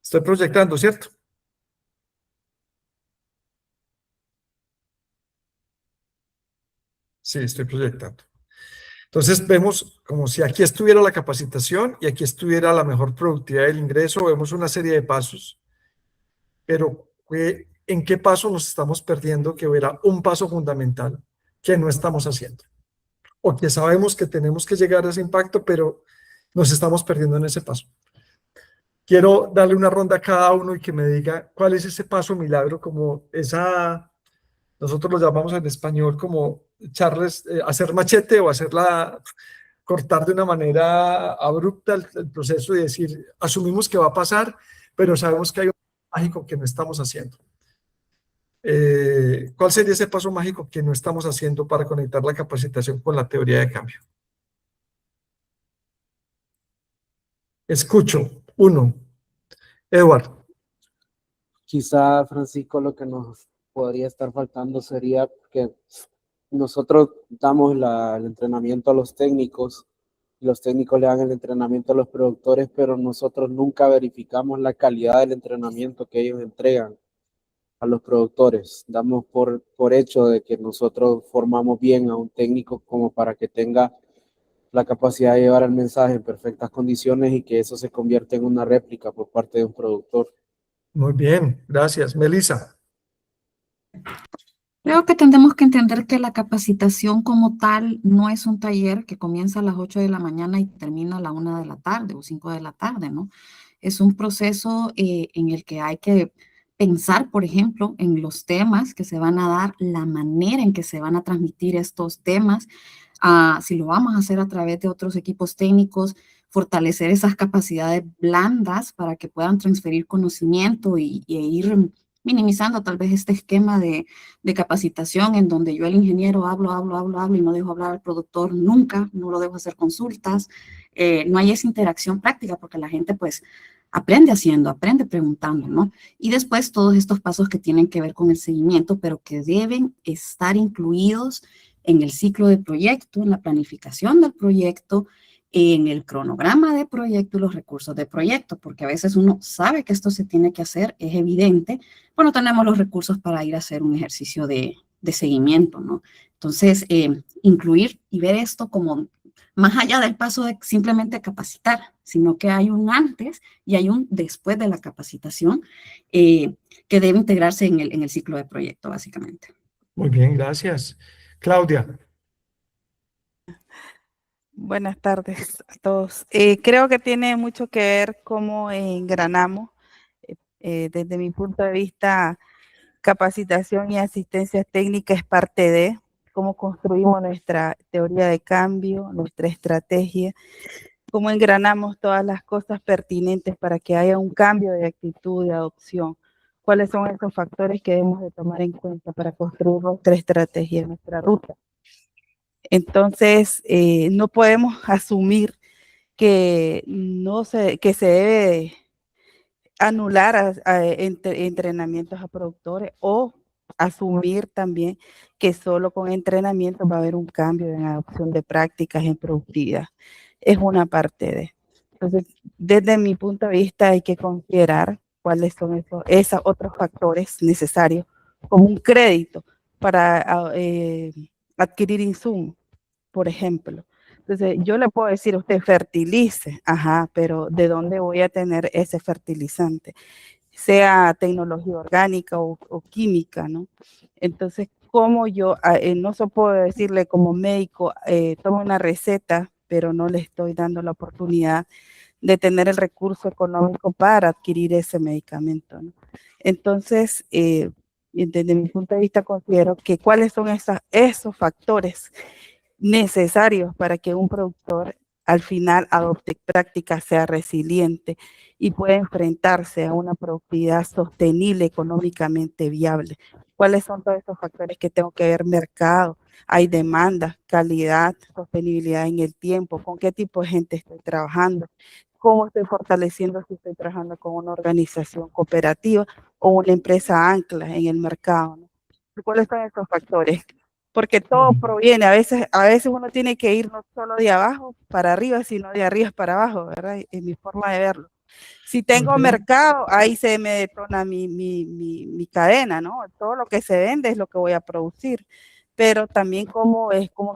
Estoy proyectando, ¿cierto? Sí, estoy proyectando. Entonces vemos como si aquí estuviera la capacitación y aquí estuviera la mejor productividad del ingreso. Vemos una serie de pasos, pero ¿en qué paso nos estamos perdiendo? Que era un paso fundamental que no estamos haciendo. O que sabemos que tenemos que llegar a ese impacto, pero nos estamos perdiendo en ese paso. Quiero darle una ronda a cada uno y que me diga cuál es ese paso milagro, como nosotros lo llamamos en español como echarles, hacer machete o cortar de una manera abrupta el proceso y decir, asumimos que va a pasar, pero sabemos que hay un mágico que no estamos haciendo. ¿Cuál sería ese paso mágico que no estamos haciendo para conectar la capacitación con la teoría de cambio? Escucho. 1. Edward. Quizá, Francisco, lo que nos podría estar faltando sería que nosotros damos el entrenamiento a los técnicos, y los técnicos le dan el entrenamiento a los productores, pero nosotros nunca verificamos la calidad del entrenamiento que ellos entregan a los productores. Damos por hecho de que nosotros formamos bien a un técnico como para que tenga la capacidad de llevar el mensaje en perfectas condiciones y que eso se convierta en una réplica por parte de un productor. Muy bien, gracias. Melissa. Creo que tendremos que entender que la capacitación como tal no es un taller que comienza a las 8 de la mañana y termina a la 1 de la tarde o 5 de la tarde, ¿no? Es un proceso en el que hay que pensar, por ejemplo, en los temas que se van a dar, la manera en que se van a transmitir estos temas, si lo vamos a hacer a través de otros equipos técnicos, fortalecer esas capacidades blandas para que puedan transferir conocimiento e ir minimizando tal vez este esquema de capacitación en donde yo el ingeniero hablo y no dejo hablar al productor nunca, no lo dejo hacer consultas, no hay esa interacción práctica porque la gente pues aprende haciendo, aprende preguntando, ¿no? Y después todos estos pasos que tienen que ver con el seguimiento, pero que deben estar incluidos en el ciclo de proyecto, en la planificación del proyecto, en el cronograma de proyecto y los recursos de proyecto, porque a veces uno sabe que esto se tiene que hacer, es evidente, pero no tenemos los recursos para ir a hacer un ejercicio de seguimiento, ¿no? Entonces, incluir y ver esto como más allá del paso de simplemente capacitar, sino que hay un antes y hay un después de la capacitación que debe integrarse en el ciclo de proyecto, básicamente. Muy bien, gracias. Claudia. Buenas tardes a todos. Creo que tiene mucho que ver cómo engranamos. Desde mi punto de vista, capacitación y asistencia técnica es parte de cómo construimos nuestra teoría de cambio, nuestra estrategia, cómo engranamos todas las cosas pertinentes para que haya un cambio de actitud, de adopción. cuáles son esos factores que debemos de tomar en cuenta para construir nuestra estrategia, nuestra ruta. Entonces, no podemos asumir que, que se debe anular entrenamientos a productores o asumir también que solo con entrenamiento va a haber un cambio en adopción de prácticas en productividad. Es una parte de. Entonces, desde mi punto de vista hay que considerar cuáles son esos otros factores necesarios como un crédito para adquirir insumos, por ejemplo. Entonces, yo le puedo decir a usted fertilice, ajá, pero ¿de dónde voy a tener ese fertilizante? Sea tecnología orgánica o química, ¿no? Entonces, ¿cómo yo, no se puedo decirle como médico, tome una receta, pero no le estoy dando la oportunidad de tener el recurso económico para adquirir ese medicamento, ¿no? Entonces, desde mi punto de vista, considero que cuáles son esos factores necesarios para que un productor al final adopte prácticas, sea resiliente y pueda enfrentarse a una productividad sostenible, económicamente viable. ¿Cuáles son todos esos factores que tengo que ver? Mercado, hay demanda, calidad, sostenibilidad en el tiempo, con qué tipo de gente estoy trabajando, cómo estoy fortaleciendo si estoy trabajando con una organización cooperativa o una empresa ancla en el mercado, ¿no? ¿Cuáles son esos factores? Porque todo proviene, a veces uno tiene que ir no solo de abajo para arriba, sino de arriba para abajo, ¿verdad? En mi forma de verlo. Si tengo mercado, ahí se me detona mi cadena, ¿no? Todo lo que se vende es lo que voy a producir, pero también cómo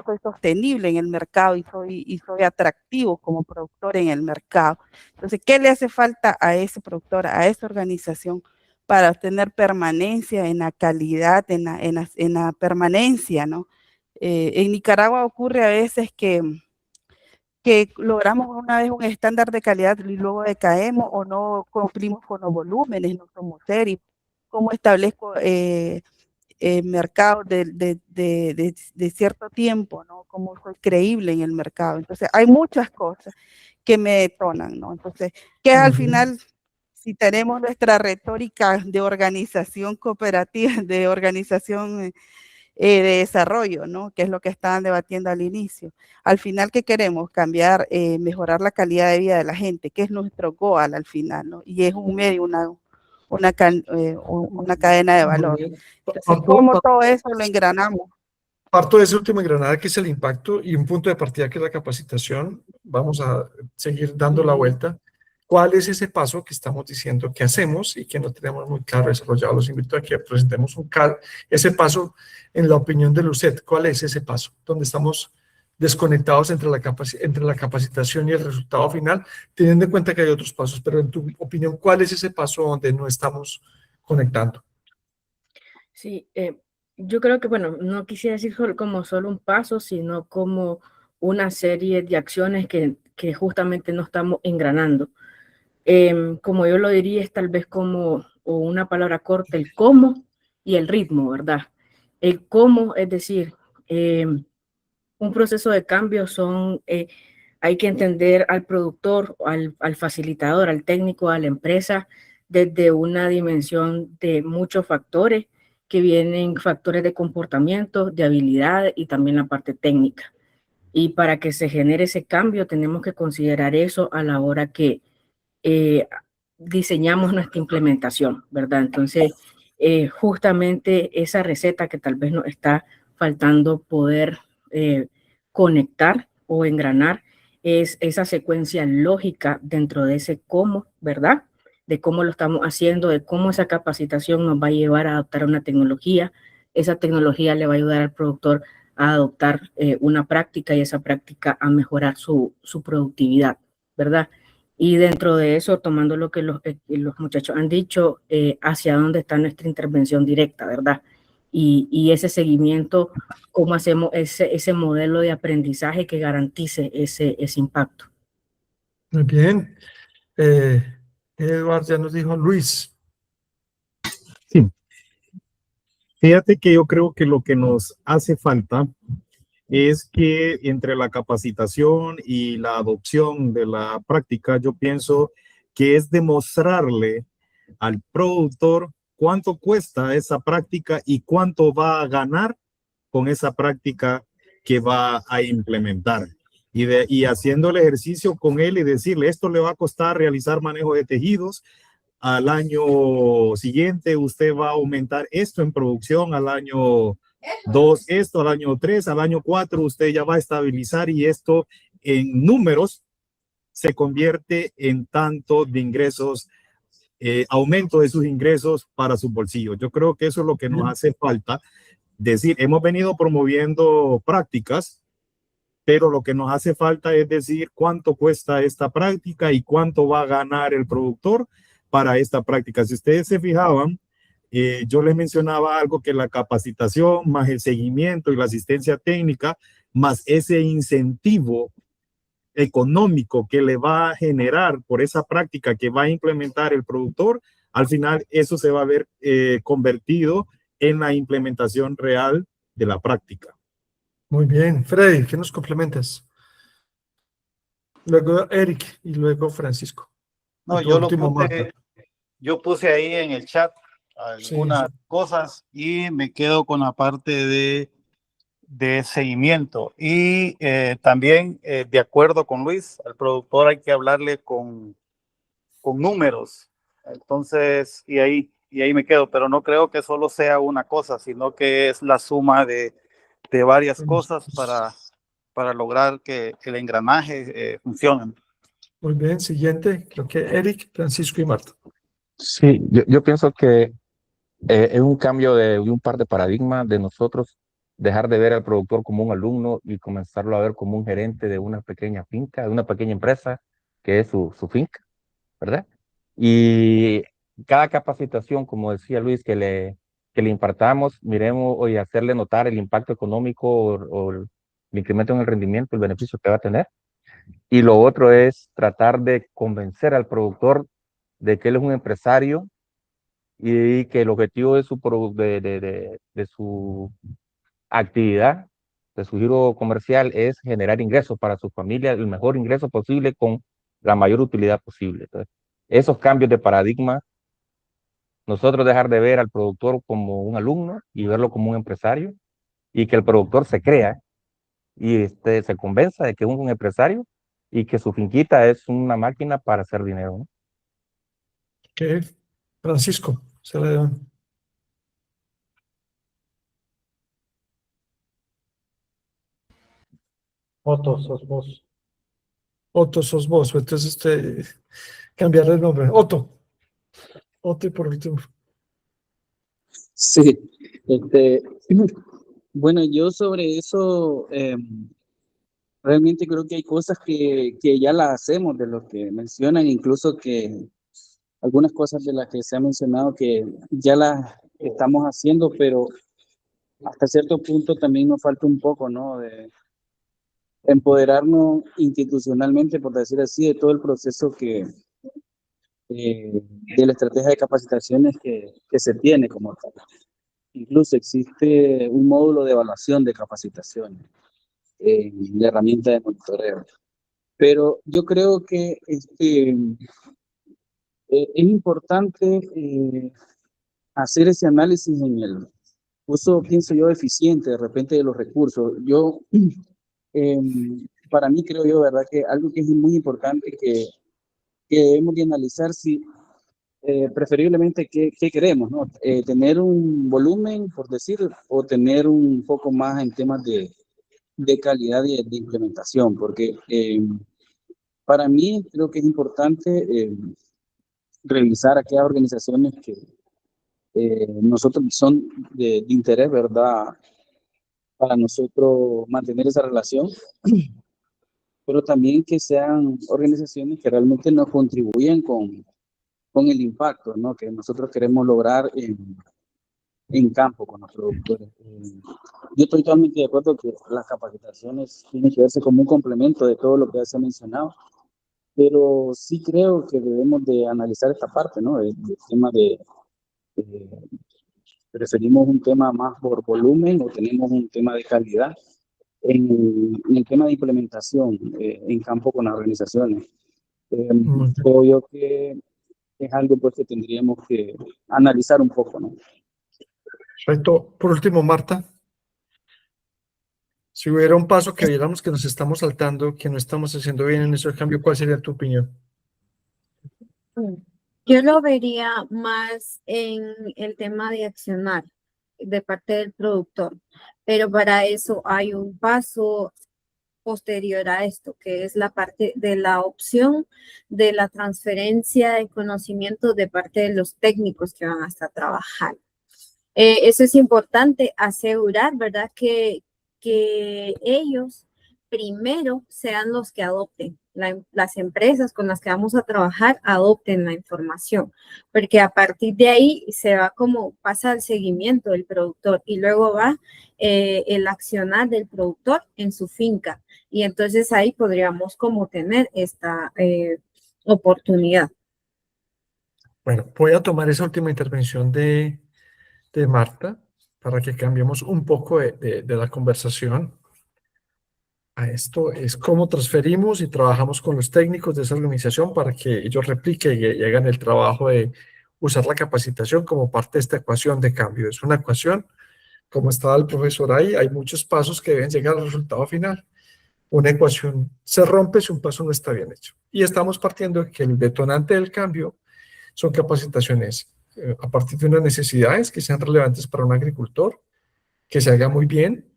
soy sostenible en el mercado y soy atractivo como productor en el mercado. Entonces, ¿qué le hace falta a ese productor, a esa organización para obtener permanencia en la calidad, en la permanencia, ¿no? En Nicaragua ocurre a veces que logramos una vez un estándar de calidad y luego decaemos o no cumplimos con los volúmenes, no somos serios. ¿Cómo establezco mercados de cierto tiempo, ¿no? ¿Cómo soy creíble en el mercado? Entonces, hay muchas cosas que me detonan, ¿no? Entonces, ¿qué al final? Si tenemos nuestra retórica de organización cooperativa, de organización de desarrollo, ¿no? Que es lo que estaban debatiendo al inicio. Al final, ¿qué queremos? Cambiar, mejorar la calidad de vida de la gente, que es nuestro goal al final, ¿no? Y es un medio, una cadena de valor. Entonces, ¿cómo todo eso lo engranamos? Parto de ese último engranada que es el impacto y un punto de partida que es la capacitación. Vamos a seguir dando la vuelta. ¿Cuál es ese paso que estamos diciendo que hacemos y que no tenemos muy claro desarrollado? Los invito a que presentemos ese paso en la opinión de Lucet. ¿Cuál es ese paso? Donde estamos desconectados entre la capacitación y el resultado final, teniendo en cuenta que hay otros pasos, pero en tu opinión, ¿cuál es ese paso donde no estamos conectando? Sí, yo creo que, bueno, no quisiera decir como solo un paso, sino como una serie de acciones que justamente no estamos engranando. Como yo lo diría, es tal vez como una palabra corta, el cómo y el ritmo, ¿verdad? El cómo, es decir, un proceso de cambio hay que entender al productor, al facilitador, al técnico, a la empresa, desde una dimensión de muchos factores que vienen factores de comportamiento, de habilidad y también la parte técnica. Y para que se genere ese cambio tenemos que considerar eso a la hora que diseñamos nuestra implementación, ¿verdad? Entonces, justamente esa receta que tal vez nos está faltando poder conectar o engranar es esa secuencia lógica dentro de ese cómo, ¿verdad? De cómo lo estamos haciendo, de cómo esa capacitación nos va a llevar a adoptar una tecnología. Esa tecnología le va a ayudar al productor a adoptar una práctica y esa práctica a mejorar su productividad, ¿verdad? Y dentro de eso, tomando lo que los muchachos han dicho, hacia dónde está nuestra intervención directa, ¿verdad? Y ese seguimiento, cómo hacemos ese modelo de aprendizaje que garantice ese impacto. Muy bien. Eduardo ya nos dijo Luis. Sí. Fíjate que yo creo que lo que nos hace falta es que entre la capacitación y la adopción de la práctica, yo pienso que es demostrarle al productor cuánto cuesta esa práctica y cuánto va a ganar con esa práctica que va a implementar. Y haciendo el ejercicio con él y decirle, esto le va a costar realizar manejo de tejidos, al año siguiente usted va a aumentar esto en producción, al año 2 esto, al año 3, al año 4 usted ya va a estabilizar y esto en números se convierte en tanto de ingresos, aumento de sus ingresos para su bolsillo. Yo creo que eso es lo que nos hace falta. Decir, hemos venido promoviendo prácticas, pero lo que nos hace falta es decir cuánto cuesta esta práctica y cuánto va a ganar el productor para esta práctica. Si ustedes se fijaban, yo les mencionaba algo que la capacitación, más el seguimiento y la asistencia técnica, más ese incentivo económico que le va a generar por esa práctica que va a implementar el productor, al final eso se va a ver convertido en la implementación real de la práctica. Muy bien. Freddy, ¿qué nos complementas? Luego Eric y luego Francisco. No, Y por último, Marta. yo puse ahí en el chat algunas cosas y me quedo con la parte de seguimiento. Y también, de acuerdo con Luis, al productor hay que hablarle con números. Entonces, y ahí me quedo, pero no creo que solo sea una cosa, sino que es la suma de varias cosas para lograr que el engranaje funcione. Muy bien, siguiente, creo que Eric, Francisco y Marta. Sí, yo pienso que es un cambio de un par de paradigmas de nosotros, dejar de ver al productor como un alumno y comenzarlo a ver como un gerente de una pequeña finca, de una pequeña empresa que es su finca, ¿verdad? Y cada capacitación, como decía Luis, que le impartamos, miremos y hacerle notar el impacto económico o el incremento en el rendimiento, el beneficio que va a tener. Y lo otro es tratar de convencer al productor de que él es un empresario y que el objetivo de su actividad, de su giro comercial, es generar ingresos para su familia, el mejor ingreso posible con la mayor utilidad posible. Entonces, esos cambios de paradigma, nosotros dejar de ver al productor como un alumno y verlo como un empresario, y que el productor se crea y se convenza de que es un empresario y que su finquita es una máquina para hacer dinero, ¿no? Ok, Francisco, se le dan. Otto, sos vos. Otto, sos vos, entonces cambiarle el nombre. Otto y por último. Sí, bueno, yo sobre eso realmente creo que hay cosas que ya las hacemos de lo que mencionan, incluso que algunas cosas de las que se ha mencionado que ya las estamos haciendo, pero hasta cierto punto también nos falta un poco, ¿no? De empoderarnos institucionalmente, por decir así, de todo el proceso de la estrategia de capacitaciones que se tiene como tal. Incluso existe un módulo de evaluación de capacitaciones, de herramienta de monitoreo. Pero yo creo que es importante hacer ese análisis en el uso, pienso yo, eficiente de repente de los recursos. Para mí creo yo, ¿verdad? Que algo que es muy importante que debemos de analizar si preferiblemente qué queremos, ¿no? Tener un volumen, por decir, o tener un poco más en temas de calidad de implementación, porque para mí creo que es importante revisar aquellas organizaciones que nosotros son de interés, ¿verdad? Para nosotros mantener esa relación, pero también que sean organizaciones que realmente nos contribuyen con el impacto, ¿no? Que nosotros queremos lograr en campo con los productores. Yo estoy totalmente de acuerdo que las capacitaciones tienen que verse como un complemento de todo lo que ya se ha mencionado, pero sí creo que debemos de analizar esta parte, ¿no? El tema preferimos un tema más por volumen o tenemos un tema de calidad en el tema de implementación en campo con las organizaciones. Creo yo que es algo pues que tendríamos que analizar un poco, ¿no? Perfecto. Por último, Marta, si hubiera un paso que viéramos que nos estamos saltando, que no estamos haciendo bien en ese cambio, ¿cuál sería tu opinión? Yo lo vería más en el tema de accionar de parte del productor, pero para eso hay un paso posterior a esto, que es la parte de la opción de la transferencia de conocimiento de parte de los técnicos que van a estar trabajando. Eso es importante asegurar, ¿verdad? Que ellos primero sean los que adopten, las empresas con las que vamos a trabajar adopten la información, porque a partir de ahí se va como pasa el seguimiento del productor y luego va el accionar del productor en su finca. Y entonces ahí podríamos como tener esta oportunidad. Bueno, voy a tomar esa última intervención de Marta para que cambiemos un poco de la conversación a esto. Es cómo transferimos y trabajamos con los técnicos de esa organización para que ellos repliquen y hagan el trabajo de usar la capacitación como parte de esta ecuación de cambio. Es una ecuación, como estaba el profesor ahí, hay muchos pasos que deben llegar al resultado final. Una ecuación se rompe si un paso no está bien hecho. Y estamos partiendo de que el detonante del cambio son capacitaciones a partir de unas necesidades que sean relevantes para un agricultor, que se haga muy bien,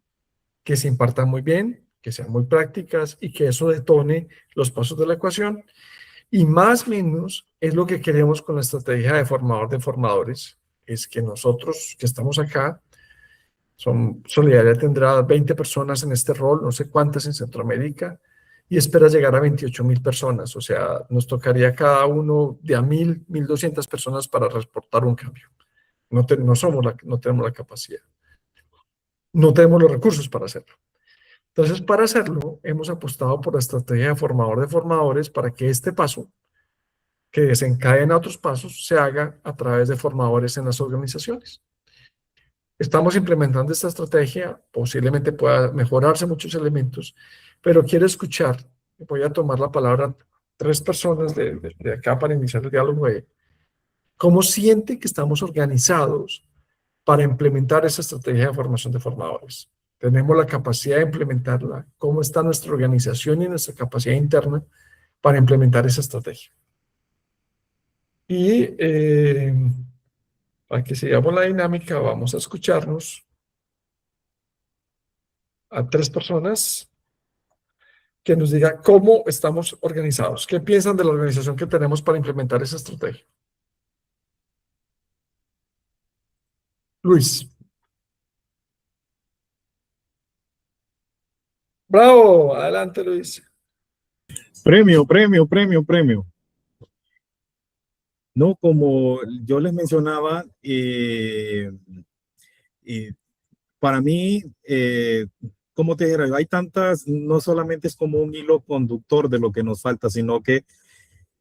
que se impartan muy bien, que sean muy prácticas y que eso detone los pasos de la ecuación. Y más o menos es lo que queremos con la estrategia de formador de formadores, es que nosotros que estamos acá, Solidaria tendrá 20 personas en este rol, no sé cuántas en Centroamérica, y espera llegar a 28.000 personas. O sea, nos tocaría cada uno de a 1.000, 1.200 personas para reportar un cambio. No tenemos la capacidad. No tenemos los recursos para hacerlo. Entonces, para hacerlo, hemos apostado por la estrategia de formador de formadores para que este paso, que desencadena otros pasos, se haga a través de formadores en las organizaciones. Estamos implementando esta estrategia, posiblemente pueda mejorarse muchos elementos, pero quiero escuchar, voy a tomar la palabra 3 personas de acá para iniciar el diálogo de cómo siente que estamos organizados para implementar esa estrategia de formación de formadores. Tenemos la capacidad de implementarla, cómo está nuestra organización y nuestra capacidad interna para implementar esa estrategia. Y para que sigamos la dinámica, vamos a escucharnos a 3 personas que nos diga cómo estamos organizados, qué piensan de la organización que tenemos para implementar esa estrategia. Luis. Bravo, adelante Luis. Premio, premio, premio, premio. No, como yo les mencionaba, para mí, como te dijera, hay tantas, no solamente es como un hilo conductor de lo que nos falta, sino que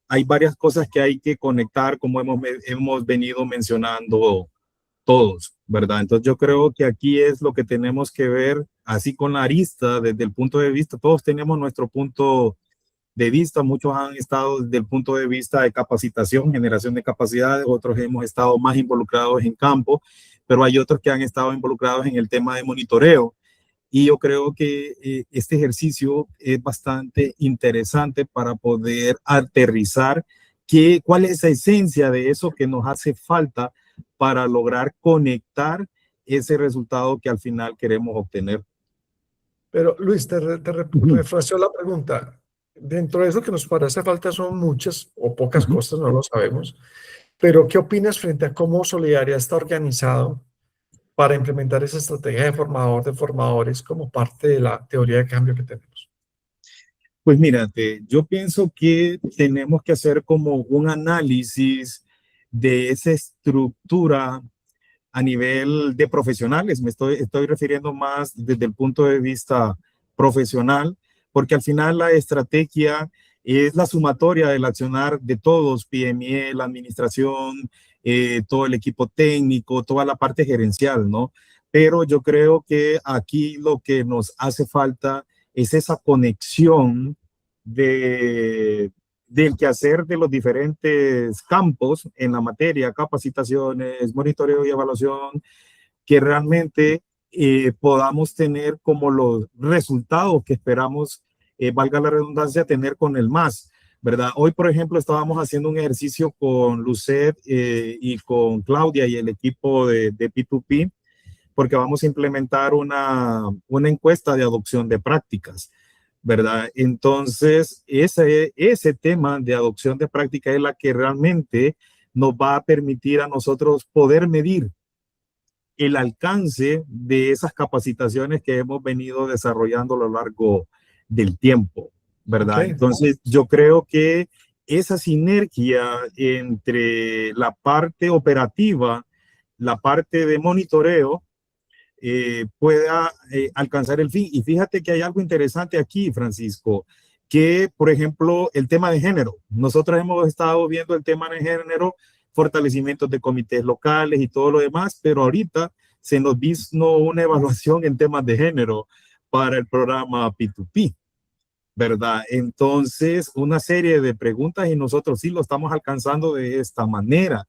hay varias cosas que hay que conectar, como hemos venido mencionando todos, ¿verdad? Entonces yo creo que aquí es lo que tenemos que ver, así con la arista, desde el punto de vista, todos tenemos nuestro punto de vista, muchos han estado desde el punto de vista de capacitación, generación de capacidades, otros hemos estado más involucrados en campo, pero hay otros que han estado involucrados en el tema de monitoreo. Y yo creo que este ejercicio es bastante interesante para poder aterrizar cuál es la esencia de eso que nos hace falta para lograr conectar ese resultado que al final queremos obtener. Pero Luis, te refraseo la pregunta. Dentro de eso que nos parece falta son muchas o pocas cosas, no lo sabemos. Pero ¿qué opinas frente a cómo Solidaria está organizado para implementar esa estrategia de formador de formadores como parte de la teoría de cambio que tenemos? Pues mírate, yo pienso que tenemos que hacer como un análisis de esa estructura a nivel de profesionales. Estoy refiriendo más desde el punto de vista profesional, porque al final la estrategia es la sumatoria del accionar de todos, PME, la administración, todo el equipo técnico, toda la parte gerencial, ¿no? Pero yo creo que aquí lo que nos hace falta es esa conexión de del quehacer de los diferentes campos en la materia, capacitaciones, monitoreo y evaluación, que realmente podamos tener como los resultados que esperamos, valga la redundancia, tener con el MAS, ¿verdad? Hoy, por ejemplo, estábamos haciendo un ejercicio con Lucet y con Claudia y el equipo de P2P, porque vamos a implementar una encuesta de adopción de prácticas, ¿verdad? Entonces, ese tema de adopción de prácticas es la que realmente nos va a permitir a nosotros poder medir el alcance de esas capacitaciones que hemos venido desarrollando a lo largo del tiempo, ¿verdad? Ok. Entonces, yo creo que esa sinergia entre la parte operativa, la parte de monitoreo, pueda alcanzar el fin. Y fíjate que hay algo interesante aquí, Francisco, que, por ejemplo, el tema de género. Nosotros hemos estado viendo el tema de género, fortalecimientos de comités locales y todo lo demás, pero ahorita se nos vino una evaluación en temas de género para el programa P2P, ¿verdad? Entonces, una serie de preguntas y nosotros sí lo estamos alcanzando de esta manera,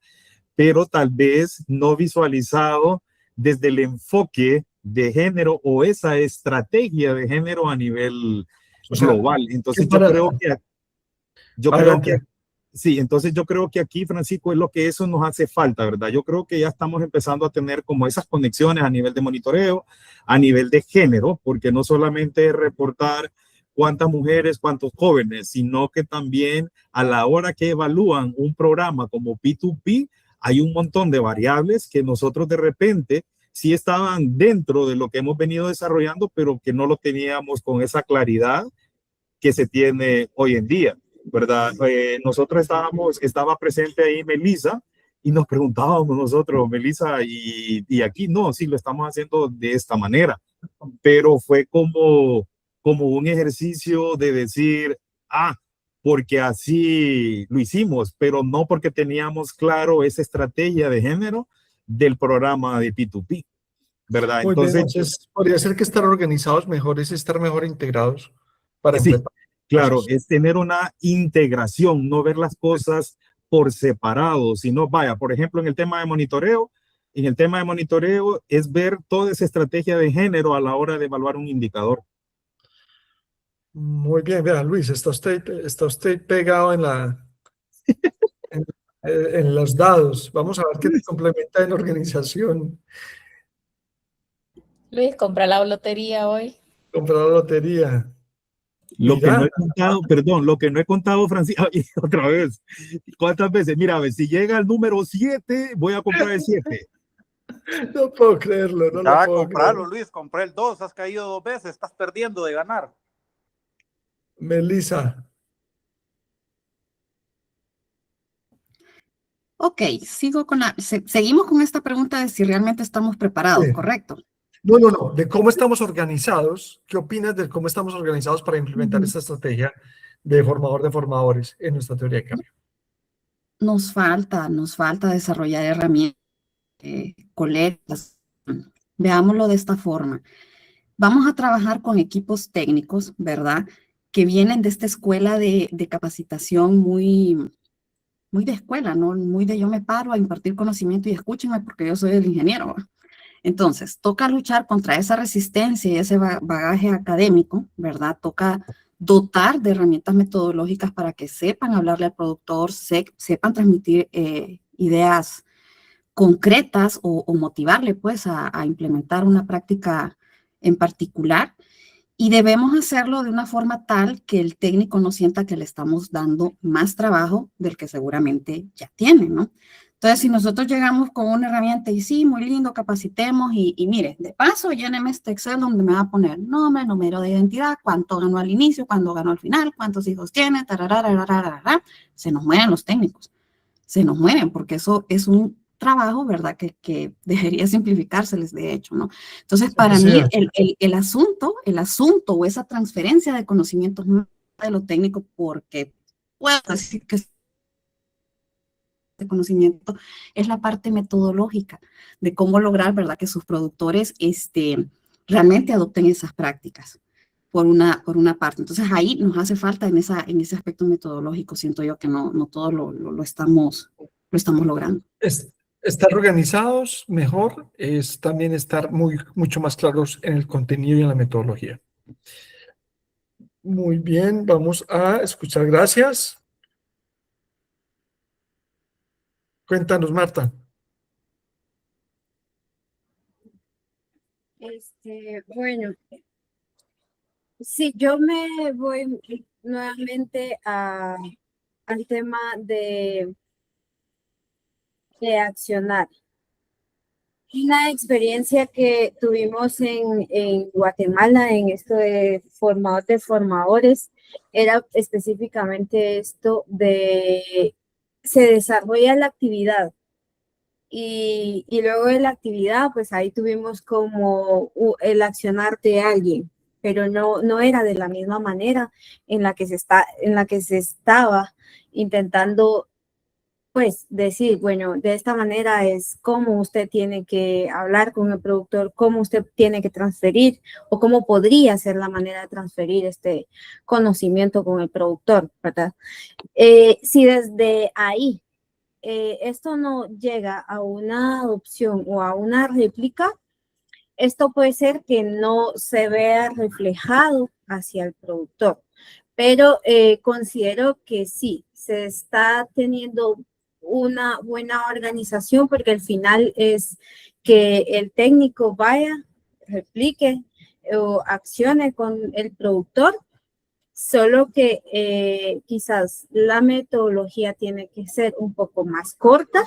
pero tal vez no visualizado desde el enfoque de género o esa estrategia de género a nivel global. Entonces, yo creo que sí, entonces yo creo que aquí, Francisco, es lo que eso nos hace falta, ¿verdad? Yo creo que ya estamos empezando a tener como esas conexiones a nivel de monitoreo, a nivel de género, porque no solamente es reportar cuántas mujeres, cuántos jóvenes, sino que también a la hora que evalúan un programa como P2P, hay un montón de variables que nosotros de repente sí estaban dentro de lo que hemos venido desarrollando, pero que no lo teníamos con esa claridad que se tiene hoy en día, ¿verdad? Nosotros estaba presente ahí Melissa y nos preguntábamos nosotros, Melissa, y aquí no, sí lo estamos haciendo de esta manera, pero fue como un ejercicio de decir, porque así lo hicimos, pero no porque teníamos claro esa estrategia de género del programa de P2P, ¿verdad? Muy bien, Entonces, entonces podría ser que estar organizados mejor es estar mejor integrados para sí, enfrentar claro, cosas. es tener una integración, no ver las cosas por separado, sino, vaya, por ejemplo, en el tema de monitoreo, es ver toda esa estrategia de género a la hora de evaluar un indicador. Muy bien, vea, Luis, está usted pegado en los dados. Vamos a ver qué te complementa en organización. Luis, compra la lotería hoy. Comprar la lotería. Lo que no Mira, he contado, perdón, lo que no he contado, Francisco, otra vez, ¿cuántas veces? Mira, a ver, si llega el número 7, voy a comprar el 7. no puedo creerlo, no Ya lo va a puedo comprarlo, creer. Luis, compré el 2, has caído 2 veces, estás perdiendo de ganar. Melissa, Ok, seguimos con esta pregunta de si realmente estamos preparados, sí. ¿correcto? No, de cómo estamos organizados. ¿Qué opinas de cómo estamos organizados para implementar esta estrategia de formador de formadores en nuestra teoría de cambio? Nos falta desarrollar herramientas, colegas. Veámoslo de esta forma. Vamos a trabajar con equipos técnicos, ¿verdad? Que vienen de esta escuela de capacitación muy de escuela, ¿no? Muy de yo me paro a impartir conocimiento y escúchenme porque yo soy el ingeniero. Entonces, toca luchar contra esa resistencia y ese bagaje académico, ¿verdad? Toca dotar de herramientas metodológicas para que sepan hablarle al productor, sepan transmitir ideas concretas o motivarle, pues, a implementar una práctica en particular. Y debemos hacerlo de una forma tal que el técnico no sienta que le estamos dando más trabajo del que seguramente ya tiene, ¿no? Entonces, si nosotros llegamos con una herramienta y sí, muy lindo, capacitemos y mire, de paso, lléneme este Excel donde me va a poner nombre, número de identidad, cuánto ganó al inicio, cuánto ganó al final, cuántos hijos tiene, se nos mueren los técnicos, se nos mueren porque eso es un trabajo, ¿verdad? Que debería simplificárseles de hecho, ¿no? Entonces, para mí, el asunto o esa transferencia de conocimientos de lo técnico, porque puedo decir que de conocimiento es la parte metodológica de cómo lograr, ¿verdad? Que sus productores realmente adopten esas prácticas. por una parte. Entonces ahí nos hace falta en ese aspecto metodológico, siento yo que no todo lo estamos logrando. Estar organizados mejor es también estar mucho más claros en el contenido y en la metodología. Muy bien, vamos a escuchar. Gracias. Cuéntanos, Marta. Bueno, sí, yo me voy nuevamente al tema de accionar. Una experiencia que tuvimos en Guatemala en esto de formador de formadores era específicamente esto de se desarrolla la actividad y luego de la actividad pues ahí tuvimos como el accionar de alguien, pero no era de la misma manera en la que se estaba intentando pues decir, bueno, de esta manera es cómo usted tiene que hablar con el productor, cómo usted tiene que transferir o cómo podría ser la manera de transferir este conocimiento con el productor, ¿verdad? Si desde ahí esto no llega a una adopción o a una réplica, esto puede ser que no se vea reflejado hacia el productor, pero considero que sí, se está teniendo una buena organización porque al final es que el técnico vaya, replique o accione con el productor, solo que quizás la metodología tiene que ser un poco más corta.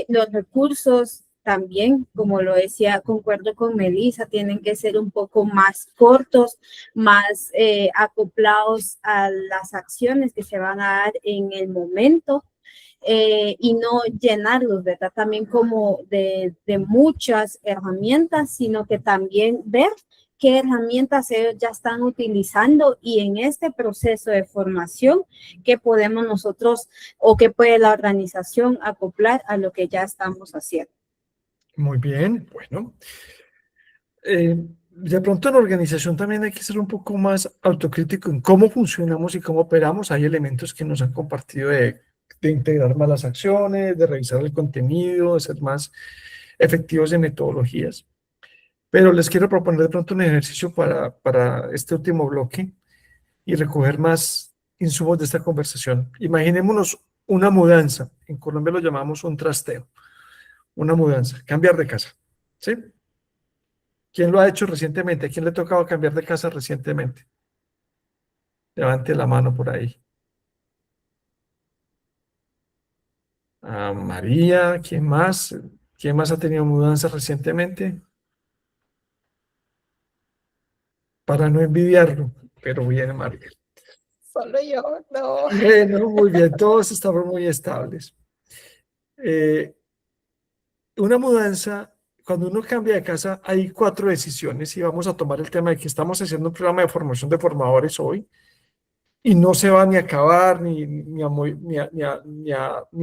Los recursos también, como lo decía, concuerdo con Melissa, tienen que ser un poco más cortos, más acoplados a las acciones que se van a dar en el momento. Y no llenarlos, ¿verdad? También como de muchas herramientas, sino que también ver qué herramientas ellos ya están utilizando y en este proceso de formación, qué podemos nosotros o qué puede la organización acoplar a lo que ya estamos haciendo. Muy bien, bueno. De pronto en la organización también hay que ser un poco más autocrítico en cómo funcionamos y cómo operamos. Hay elementos que nos han compartido de integrar más las acciones, de revisar el contenido, de ser más efectivos en metodologías. Pero les quiero proponer de pronto un ejercicio para este último bloque y recoger más insumos de esta conversación. Imaginémonos una mudanza. En Colombia lo llamamos un trasteo. Una mudanza, cambiar de casa. ¿Sí? ¿Quién lo ha hecho recientemente? ¿A quién le ha tocado cambiar de casa recientemente? Levante la mano por ahí. A María, ¿quién más? ¿Quién más ha tenido mudanzas recientemente? Para no envidiarlo, pero viene María. Solo yo, no. Bueno, muy bien, todos estamos muy estables. Una mudanza, cuando uno cambia de casa, hay 4 decisiones y vamos a tomar el tema de que estamos haciendo un programa de formación de formadores hoy y no se va ni a acabar ni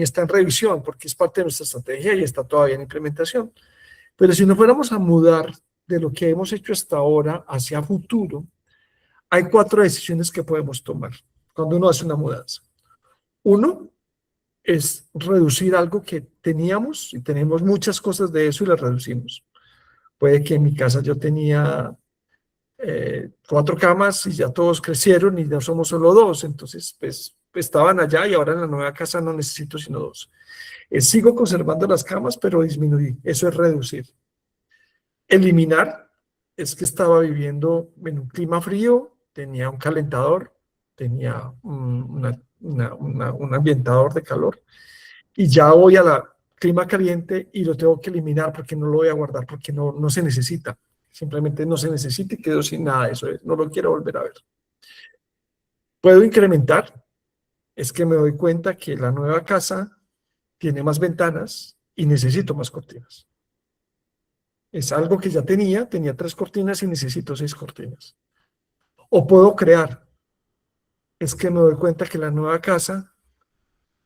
está en revisión porque es parte de nuestra estrategia y está todavía en implementación. Pero si nos fuéramos a mudar de lo que hemos hecho hasta ahora hacia futuro, hay 4 decisiones que podemos tomar cuando uno hace una mudanza. Uno es reducir algo que teníamos y tenemos muchas cosas de eso y las reducimos. Puede que en mi casa yo tenía 4 camas y ya todos crecieron y ya somos solo 2, entonces pues estaban allá y ahora en la nueva casa no necesito sino 2. Sigo conservando las camas, pero disminuí. Eso es reducir. Eliminar es que estaba viviendo en un clima frío, tenía un calentador, tenía un ambientador de calor y ya voy a la clima caliente y lo tengo que eliminar porque no lo voy a guardar, porque no se necesita. Simplemente no se necesita y quedo sin nada de eso. No lo quiero volver a ver. Puedo incrementar. Es que me doy cuenta que la nueva casa tiene más ventanas y necesito más cortinas. Es algo que ya tenía 3 cortinas y necesito 6 cortinas. O puedo crear. Es que me doy cuenta que la nueva casa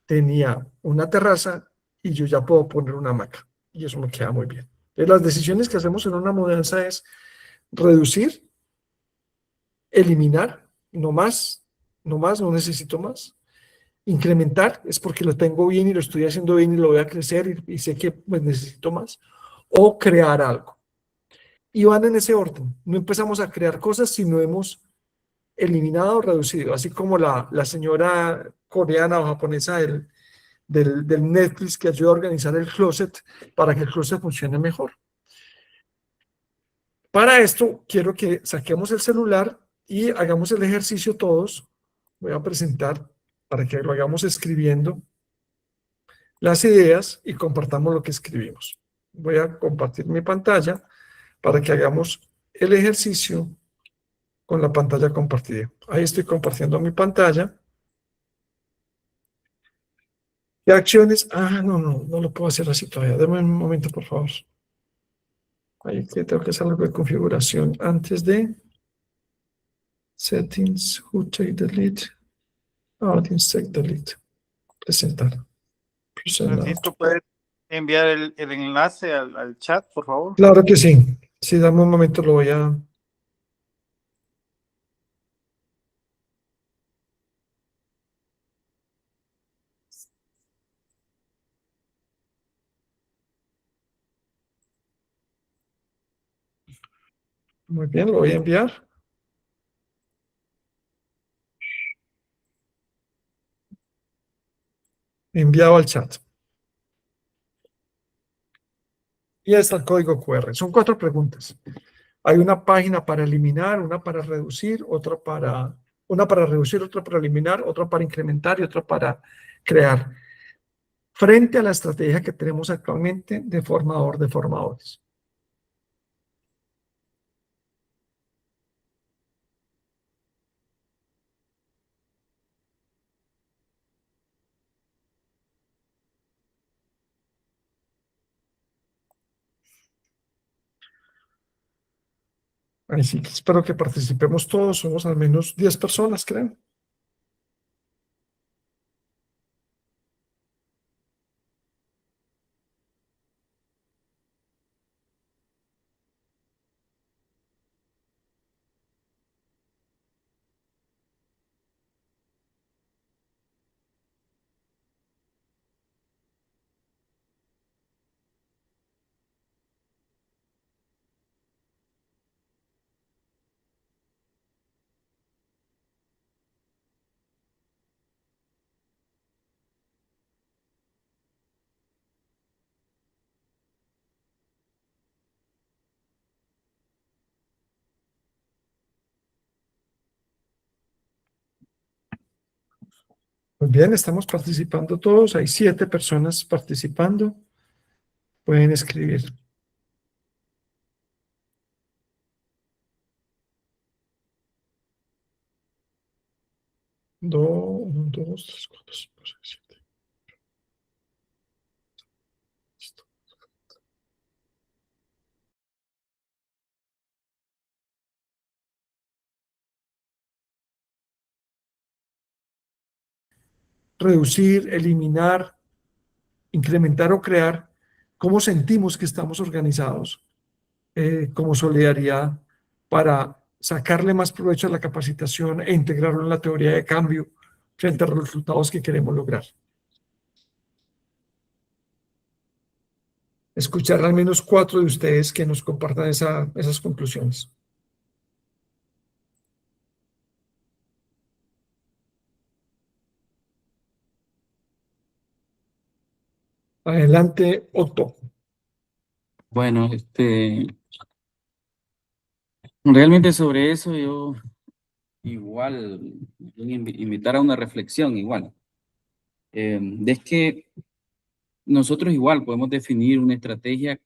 tenía una terraza y yo ya puedo poner una hamaca. Y eso me queda muy bien. Entonces, las decisiones que hacemos en una mudanza es reducir, Eliminar, no más, no más, no necesito más. Incrementar es porque lo tengo bien y lo estoy haciendo bien y lo voy a crecer y sé que pues, necesito más. O crear algo. Y van en ese orden. No empezamos a crear cosas si no hemos eliminado o reducido. Así como la señora coreana o japonesa del Netflix que ayuda a organizar el closet para que el closet funcione mejor. Para esto, quiero que saquemos el celular y hagamos el ejercicio todos. Voy a presentar para que lo hagamos escribiendo las ideas y compartamos lo que escribimos. Voy a compartir mi pantalla para que hagamos el ejercicio con la pantalla compartida. Ahí estoy compartiendo mi pantalla. ¿Qué acciones? No lo puedo hacer así todavía. Dame un momento, por favor. Ahí que tengo que hacer algo de configuración antes de settings, who take delete, audience take delete, presentar. Francisco, ¿puedes enviar el enlace al chat, por favor? Claro que sí. Sí, dame un momento, lo voy a... Muy bien, lo voy a enviar. Enviado al chat. Y ahí está el código QR. Son 4 preguntas. Hay una página para eliminar, una para reducir, una para reducir, otra para eliminar, otra para incrementar y otra para crear. Frente a la estrategia que tenemos actualmente de formador de formadores. Ahí sí, espero que participemos todos, somos al menos 10 personas, creo. Muy bien, estamos participando todos, hay 7 personas participando. Pueden escribir. Uno, dos, tres, cuatro, cinco, seis, 7. Listo. Reducir, eliminar, incrementar o crear, cómo sentimos que estamos organizados como solidaridad para sacarle más provecho a la capacitación e integrarlo en la teoría de cambio frente a los resultados que queremos lograr. Escuchar al menos 4 de ustedes que nos compartan esas conclusiones. Adelante, Otto. Bueno, realmente sobre eso yo igual invitar a una reflexión igual. Es que nosotros igual podemos definir una estrategia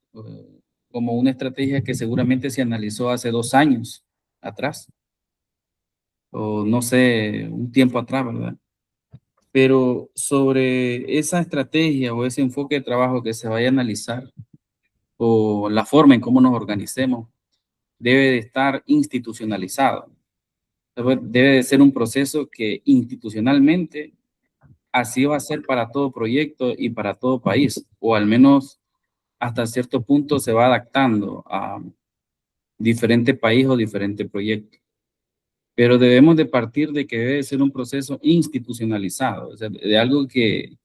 como una estrategia que seguramente se analizó hace 2 años atrás, o no sé, un tiempo atrás, ¿verdad? Pero sobre esa estrategia o ese enfoque de trabajo que se vaya a analizar, o la forma en cómo nos organicemos, debe de estar institucionalizado. Debe de ser un proceso que institucionalmente así va a ser para todo proyecto y para todo país, o al menos hasta cierto punto se va adaptando a diferente país o diferente proyecto. pero debemos de partir de que debe ser un proceso institucionalizado, o sea, de algo que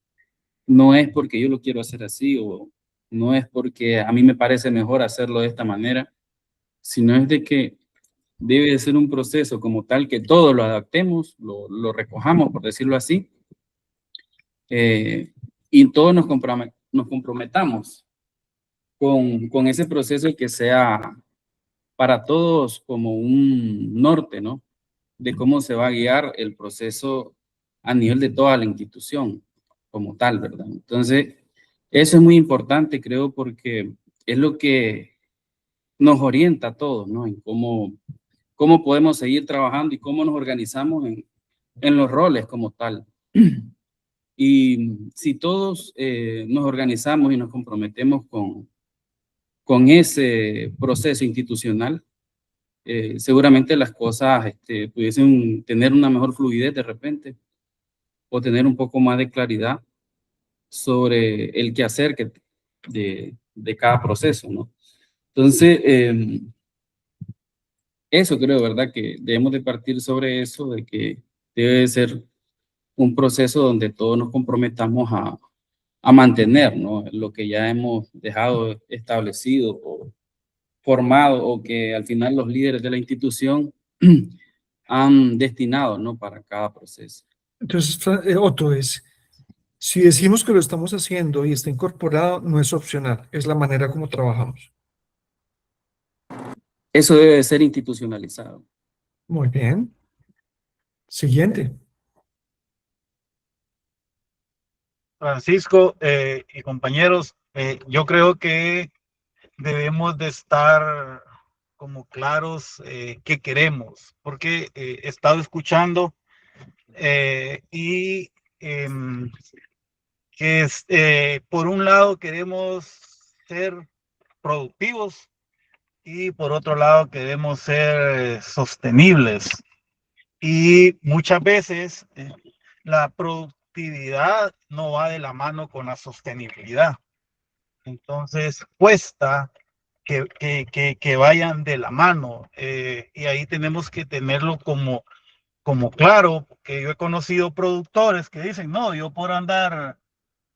no es porque yo lo quiero hacer así o no es porque a mí me parece mejor hacerlo de esta manera, sino es de que debe de ser un proceso como tal que todos lo adaptemos, lo recojamos, por decirlo así, y todos nos comprometamos con ese proceso y que sea para todos como un norte, ¿no? De cómo se va a guiar el proceso a nivel de toda la institución como tal, ¿verdad? Entonces, eso es muy importante, creo, porque es lo que nos orienta a todos, ¿no? En cómo podemos seguir trabajando y cómo nos organizamos en los roles como tal. Y si todos nos organizamos y nos comprometemos con ese proceso institucional, seguramente las cosas pudiesen tener una mejor fluidez de repente o tener un poco más de claridad sobre el quehacer de cada proceso, ¿no? Entonces, eso creo, ¿verdad? Que debemos de partir sobre eso, de que debe ser un proceso donde todos nos comprometamos a mantener, ¿no? Lo que ya hemos dejado establecido o formado o que al final los líderes de la institución han destinado, ¿no? Para cada proceso. Entonces, Otto, si decimos que lo estamos haciendo y está incorporado, no es opcional, es la manera como trabajamos. Eso debe de ser institucionalizado. Muy bien. Siguiente. Francisco y compañeros, yo creo que debemos de estar como claros qué queremos, porque he estado escuchando y que por un lado queremos ser productivos y por otro lado queremos ser sostenibles. Y muchas veces la productividad no va de la mano con la sostenibilidad. Entonces cuesta que vayan de la mano y ahí tenemos que tenerlo como claro, porque yo he conocido productores que dicen, no, yo por andar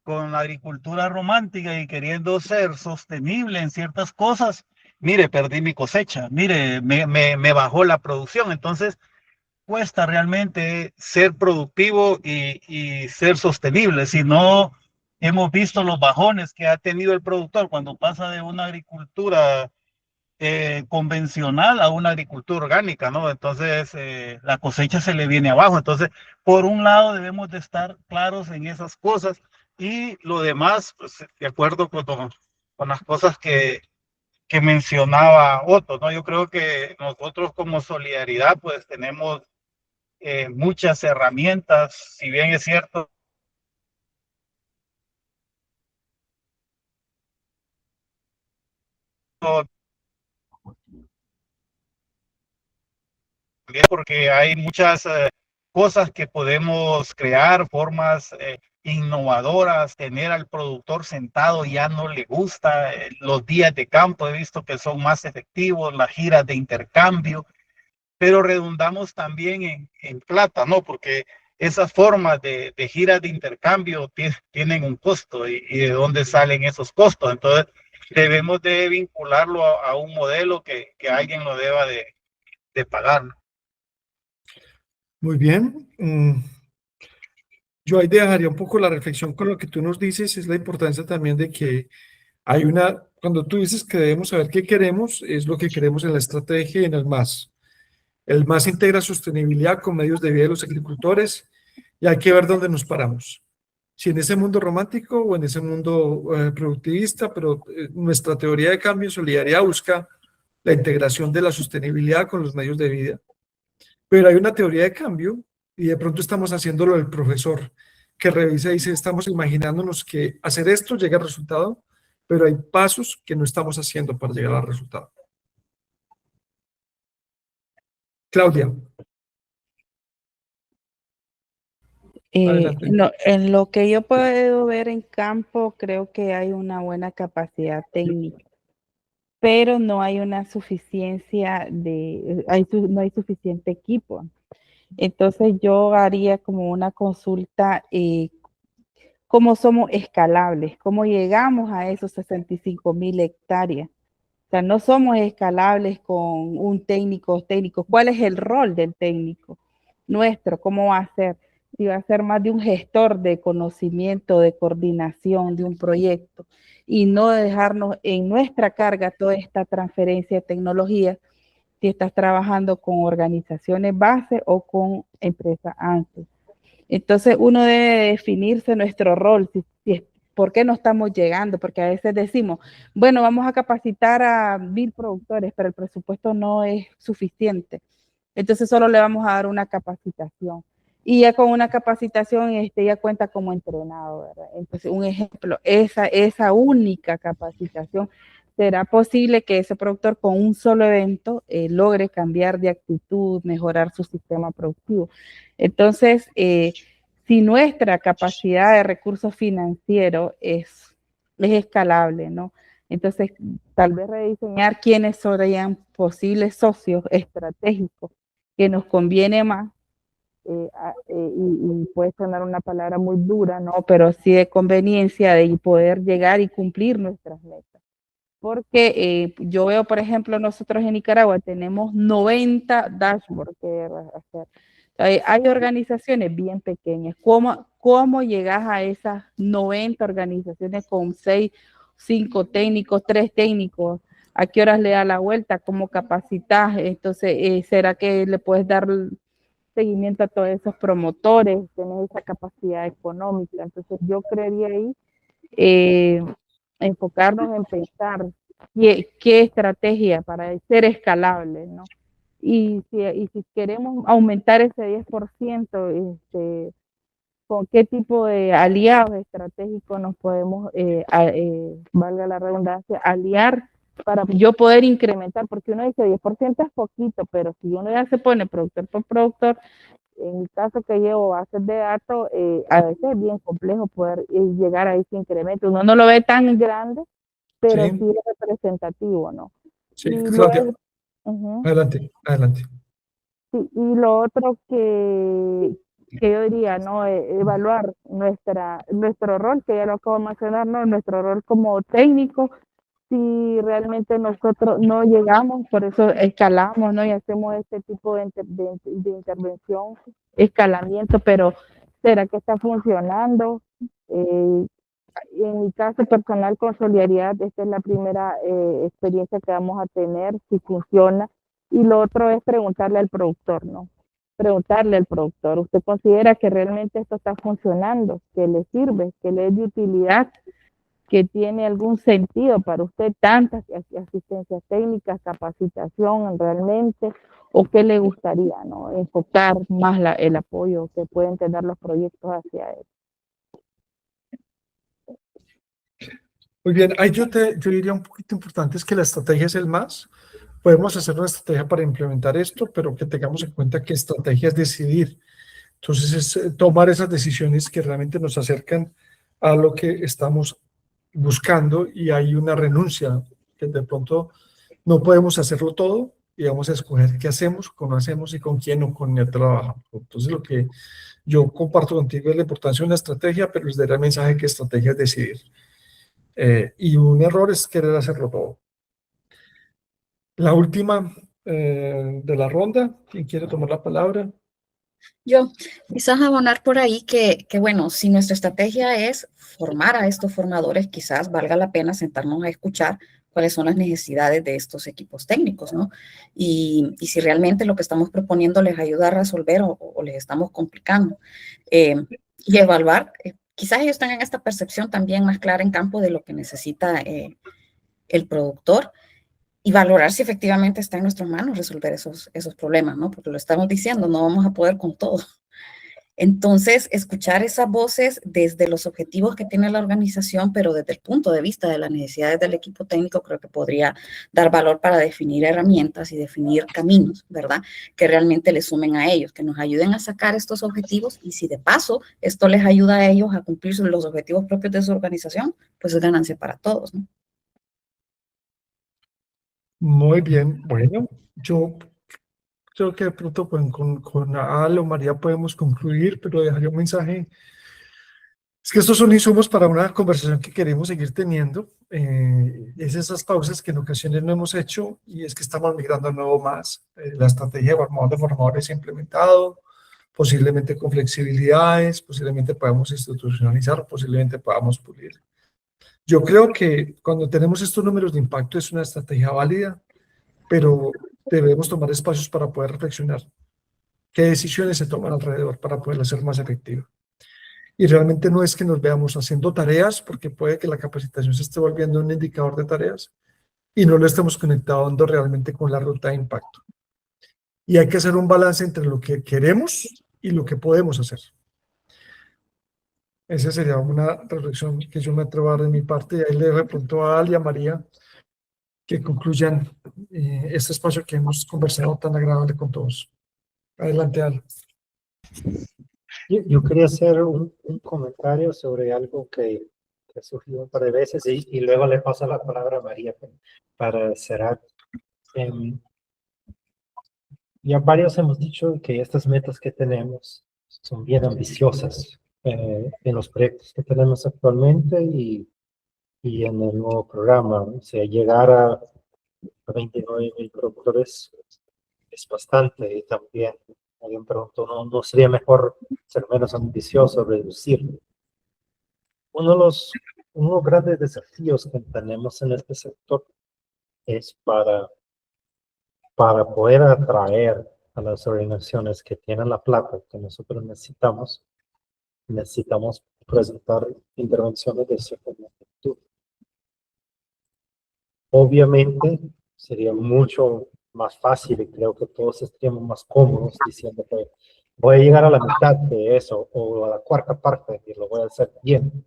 con la agricultura romántica y queriendo ser sostenible en ciertas cosas, mire, perdí mi cosecha, mire, me bajó la producción. Entonces, cuesta realmente ser productivo y ser sostenible. Si no, hemos visto los bajones que ha tenido el productor cuando pasa de una agricultura convencional a una agricultura orgánica, ¿no? Entonces, la cosecha se le viene abajo. Entonces, por un lado, debemos de estar claros en esas cosas y lo demás, pues, de acuerdo con las cosas que mencionaba Otto, ¿no? Yo creo que nosotros como Solidaridad, pues, tenemos muchas herramientas, si bien es cierto, porque hay muchas cosas que podemos crear, formas innovadoras, tener al productor sentado ya no le gusta, los días de campo he visto que son más efectivos, las giras de intercambio, pero redundamos también en plata, ¿no? Porque esas formas de giras de intercambio tienen un costo y de dónde salen esos costos. Entonces, debemos de vincularlo a un modelo que alguien lo deba de pagar, ¿no? Muy bien. Yo ahí dejaría un poco la reflexión con lo que tú nos dices, es la importancia también de que cuando tú dices que debemos saber qué queremos, es lo que queremos en la estrategia y en el MAS. El MAS integra sostenibilidad con medios de vida de los agricultores y hay que ver dónde nos paramos. Si en ese mundo romántico o en ese mundo productivista, pero nuestra teoría de cambio en solidaridad busca la integración de la sostenibilidad con los medios de vida. Pero hay una teoría de cambio y de pronto estamos haciéndolo el profesor que revisa y dice, estamos imaginándonos que hacer esto llega al resultado, pero hay pasos que no estamos haciendo para llegar al resultado. Claudia. Adelante. En lo que yo puedo ver en campo, creo que hay una buena capacidad técnica, pero no hay una suficiencia no hay suficiente equipo. Entonces yo haría como una consulta, cómo somos escalables, cómo llegamos a esos 65,000 hectáreas. O sea, no somos escalables con un técnico. ¿Cuál es el rol del técnico nuestro? ¿Cómo va a ser? Si va a ser más de un gestor de conocimiento, de coordinación de un proyecto y no dejarnos en nuestra carga toda esta transferencia de tecnología si estás trabajando con organizaciones base o con empresas ANSES. Entonces uno debe definirse nuestro rol, por qué no estamos llegando, porque a veces decimos, bueno, vamos a capacitar a 1,000 productores, pero el presupuesto no es suficiente. Entonces solo le vamos a dar una capacitación. Y ya con una capacitación ya cuenta como entrenado, ¿verdad? Entonces, un ejemplo, esa única capacitación, ¿será posible que ese productor con un solo evento logre cambiar de actitud, mejorar su sistema productivo? Entonces, si nuestra capacidad de recursos financieros es escalable, ¿no? Entonces, tal vez rediseñar quiénes serían posibles socios estratégicos que nos conviene más, y puede sonar una palabra muy dura, ¿no? Pero sí de conveniencia de poder llegar y cumplir nuestras metas. Porque yo veo, por ejemplo, nosotros en Nicaragua tenemos 90 dashboards que hacer. Hay organizaciones bien pequeñas. ¿Cómo llegas a esas 90 organizaciones con 6, 5 técnicos, 3 técnicos? ¿A qué horas le da la vuelta? ¿Cómo capacitas? Entonces, ¿será que le puedes dar seguimiento a todos esos promotores, tener esa capacidad económica? Entonces yo creería ahí enfocarnos en pensar qué estrategia para ser escalable, ¿no? Y si queremos aumentar ese 10%, ¿con qué tipo de aliados estratégicos nos podemos, valga la redundancia, aliar para yo poder incrementar? Porque uno dice 10% es poquito, pero si uno ya se pone productor por productor, en el caso que llevo bases de datos, a veces es bien complejo poder llegar a ese incremento. Uno no lo ve tan grande, pero sí, es representativo, ¿no? Sí, Y Claudia, luego, adelante, adelante. sí, y lo otro que yo diría, ¿no? Evaluar nuestro rol, que ya lo acabo de mencionar, ¿no? Nuestro rol como técnico, si realmente nosotros no llegamos, por eso escalamos, ¿no? Y hacemos este tipo de intervención, escalamiento, pero ¿será que está funcionando? En mi caso personal con Solidaridad, esta es la primera experiencia que vamos a tener, si funciona. Y lo otro es preguntarle al productor, ¿no? Preguntarle al productor, ¿usted considera que realmente esto está funcionando? ¿Que le sirve? ¿Que le es de utilidad? ¿Que tiene algún sentido para usted tantas asistencias técnicas, capacitación realmente? ¿O qué le gustaría, ¿no? Enfocar más el apoyo que pueden tener los proyectos hacia él. Muy bien, ahí yo diría un poquito importante es que la estrategia es el más. Podemos hacer una estrategia para implementar esto, pero que tengamos en cuenta que estrategia es decidir. Entonces es tomar esas decisiones que realmente nos acercan a lo que estamos buscando, y hay una renuncia, que de pronto no podemos hacerlo todo y vamos a escoger qué hacemos, cómo hacemos y con quién o con quién trabajamos. Entonces lo que yo comparto contigo es la importancia de una estrategia, pero les daré el mensaje que estrategia es decidir. Y un error es querer hacerlo todo. La última de la ronda, ¿quién quiere tomar la palabra? Yo, quizás abonar por ahí que, bueno, si nuestra estrategia es formar a estos formadores, quizás valga la pena sentarnos a escuchar cuáles son las necesidades de estos equipos técnicos, ¿no? Y si realmente lo que estamos proponiendo les ayuda a resolver o les estamos complicando. Y evaluar, quizás ellos tengan esta percepción también más clara en campo de lo que necesita el productor, y valorar si efectivamente está en nuestras manos resolver esos problemas, ¿no? Porque lo estamos diciendo, no vamos a poder con todo. Entonces, escuchar esas voces desde los objetivos que tiene la organización, pero desde el punto de vista de las necesidades del equipo técnico, creo que podría dar valor para definir herramientas y definir caminos, ¿verdad? Que realmente les sumen a ellos, que nos ayuden a sacar estos objetivos, y si de paso esto les ayuda a ellos a cumplir los objetivos propios de su organización, pues es ganancia para todos, ¿no? Muy bien, bueno, yo creo que de pronto con Al o María podemos concluir, pero dejaría un mensaje. Es que estos son insumos para una conversación que queremos seguir teniendo. Es esas pausas que en ocasiones no hemos hecho y es que estamos migrando a nuevo más. La estrategia de formador de formadores se ha implementado, posiblemente con flexibilidades, posiblemente podamos institucionalizar, posiblemente podamos pulir. Yo creo que cuando tenemos estos números de impacto es una estrategia válida, pero debemos tomar espacios para poder reflexionar qué decisiones se toman alrededor para poderla hacer más efectiva. Y realmente no es que nos veamos haciendo tareas, porque puede que la capacitación se esté volviendo un indicador de tareas y no lo estemos conectando realmente con la ruta de impacto. Y hay que hacer un balance entre lo que queremos y lo que podemos hacer. Esa sería una reflexión que yo me atrevo a dar de mi parte. Y ahí le pregunto a Al y a María que concluyan este espacio que hemos conversado tan agradable con todos. Adelante, Al. Yo quería hacer un comentario sobre algo que surgió un par de veces y luego le paso la palabra a María para cerrar. Ya varios hemos dicho que estas metas que tenemos son bien ambiciosas en los proyectos que tenemos actualmente y en el nuevo programa. O sea, llegar a 29,000 productores es bastante y también alguien preguntó, ¿no sería mejor ser menos ambicioso, reducir? Uno de los grandes desafíos que tenemos en este sector es para poder atraer a las organizaciones que tienen la plata que nosotros necesitamos presentar intervenciones de cierta magnitud. Obviamente sería mucho más fácil y creo que todos estaríamos más cómodos diciendo que voy a llegar a la mitad de eso o a la cuarta parte y lo voy a hacer bien.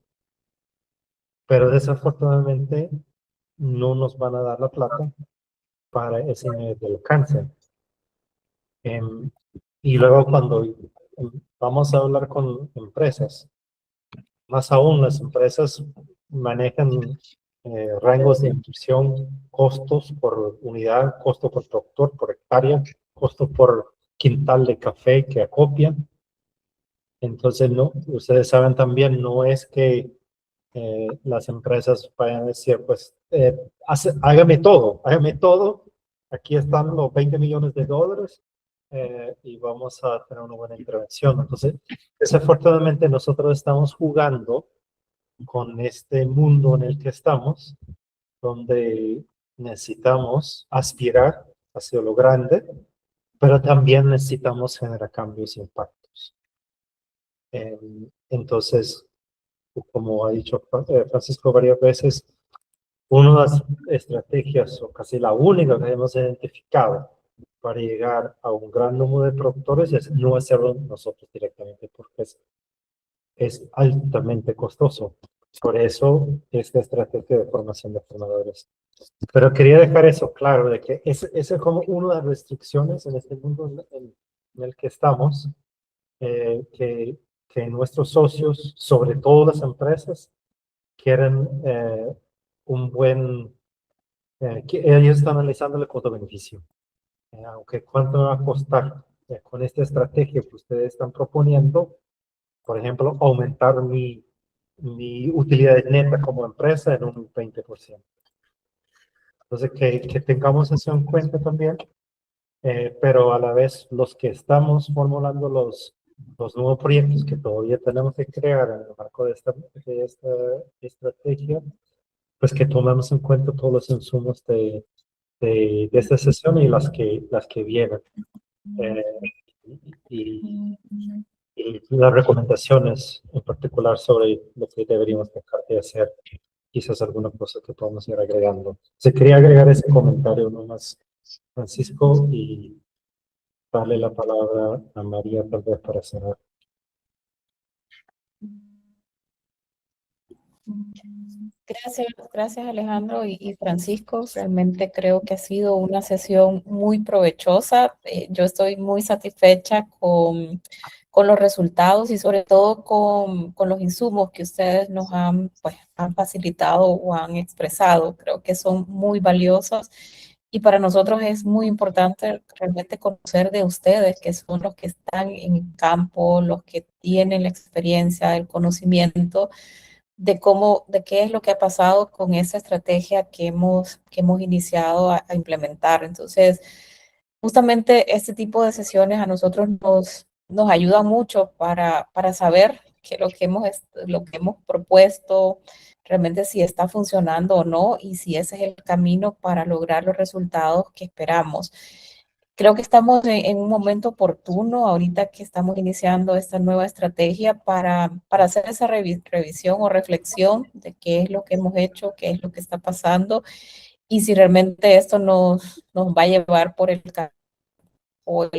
Pero desafortunadamente no nos van a dar la plata para ese nivel de alcance. Y luego cuando vamos a hablar con empresas, más aún las empresas manejan rangos de inversión, costos por unidad, costo por productor, por hectárea, costo por quintal de café que acopian. Entonces, no, ustedes saben también, no es que las empresas vayan a decir, pues, hágame todo, aquí están los 20 millones de dólares y vamos a tener una buena intervención. Entonces, desafortunadamente nosotros estamos jugando con este mundo en el que estamos, donde necesitamos aspirar hacia lo grande, pero también necesitamos generar cambios e impactos. Entonces, como ha dicho Francisco varias veces, una de las estrategias, o casi la única que hemos identificado para llegar a un gran número de productores es no hacerlo nosotros directamente, porque es altamente costoso. Por eso, esta estrategia de formación de formadores. Pero quería dejar eso claro, de que esa es como una de las restricciones en este mundo en el que estamos, que nuestros socios, sobre todo las empresas, quieren un buen, que ellos están analizando el costo-beneficio. Aunque cuánto va a costar con esta estrategia que ustedes están proponiendo, por ejemplo, aumentar mi utilidad neta como empresa en un 20%. Entonces, que tengamos eso en cuenta también, pero a la vez los que estamos formulando los nuevos proyectos que todavía tenemos que crear en el marco de esta estrategia, pues que tomemos en cuenta todos los insumos de esta sesión y las que vienen. Y las recomendaciones en particular sobre lo que deberíamos dejar de hacer, quizás alguna cosa que podamos ir agregando. Se quería agregar ese comentario nomás, Francisco, y darle la palabra a María tal vez para cerrar. Gracias Alejandro y Francisco. Realmente creo que ha sido una sesión muy provechosa. Yo estoy muy satisfecha con los resultados y sobre todo con los insumos que ustedes nos han facilitado o han expresado. Creo que son muy valiosos Y para nosotros es muy importante realmente conocer de ustedes, que son los que están en el campo, los que tienen la experiencia, el conocimiento de cómo, de qué es lo que ha pasado con esa estrategia que hemos iniciado a implementar. Entonces, justamente este tipo de sesiones a nosotros nos ayuda mucho para saber que lo que hemos propuesto realmente si está funcionando o no y si ese es el camino para lograr los resultados que esperamos. Creo que estamos en un momento oportuno ahorita que estamos iniciando esta nueva estrategia para hacer esa revisión o reflexión de qué es lo que hemos hecho, qué es lo que está pasando y si realmente esto nos va a llevar por el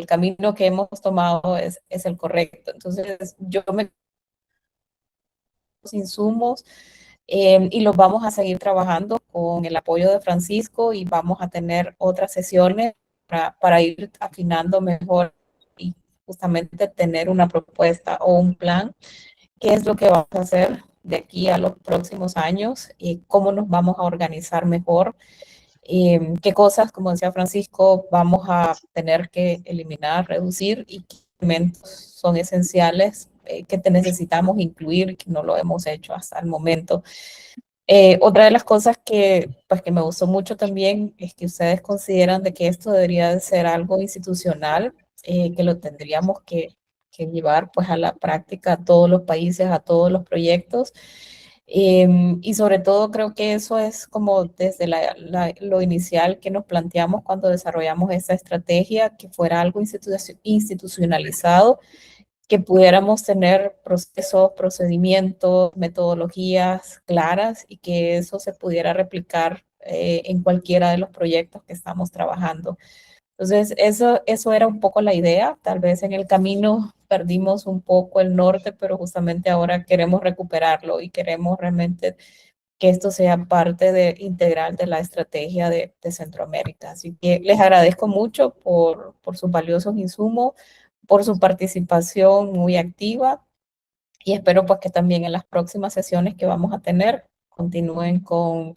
camino que hemos tomado es el correcto. Entonces, yo me los insumos y los vamos a seguir trabajando con el apoyo de Francisco y vamos a tener otras sesiones para ir afinando mejor y justamente tener una propuesta o un plan, qué es lo que vamos a hacer de aquí a los próximos años y cómo nos vamos a organizar mejor, qué cosas, como decía Francisco, vamos a tener que eliminar, reducir y qué elementos son esenciales que te necesitamos incluir, que no lo hemos hecho hasta el momento. Otra de las cosas que me gustó mucho también es que ustedes consideran de que esto debería de ser algo institucional, que lo tendríamos que llevar pues a la práctica a todos los países, a todos los proyectos. Y sobre todo creo que eso es como desde lo inicial que nos planteamos cuando desarrollamos esta estrategia, que fuera algo institucionalizado, que pudiéramos tener procesos, procedimientos, metodologías claras y que eso se pudiera replicar en cualquiera de los proyectos que estamos trabajando. Entonces, eso era un poco la idea. Tal vez en el camino perdimos un poco el norte, pero justamente ahora queremos recuperarlo y queremos realmente que esto sea parte integral de la estrategia de Centroamérica. Así que les agradezco mucho por sus valiosos insumos, por su participación muy activa y espero pues que también en las próximas sesiones que vamos a tener continúen con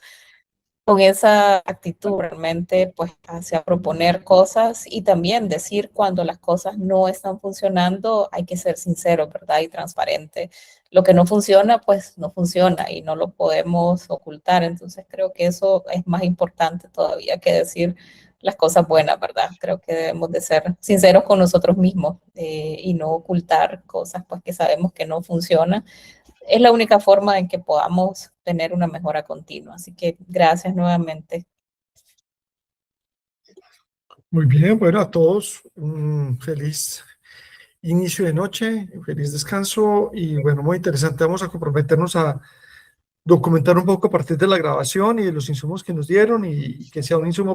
esa actitud realmente pues hacia proponer cosas y también decir cuando las cosas no están funcionando, hay que ser sincero, ¿verdad? Y transparente. Lo que no funciona, pues no funciona y no lo podemos ocultar. Entonces creo que eso es más importante todavía que decir las cosas buenas, ¿verdad? Creo que debemos de ser sinceros con nosotros mismos y no ocultar cosas pues que sabemos que no funcionan. Es la única forma en que podamos tener una mejora continua. Así que gracias nuevamente. Muy bien, bueno, a todos un feliz inicio de noche, feliz descanso y bueno, muy interesante. Vamos a comprometernos a documentar un poco a partir de la grabación y de los insumos que nos dieron y que sea un insumo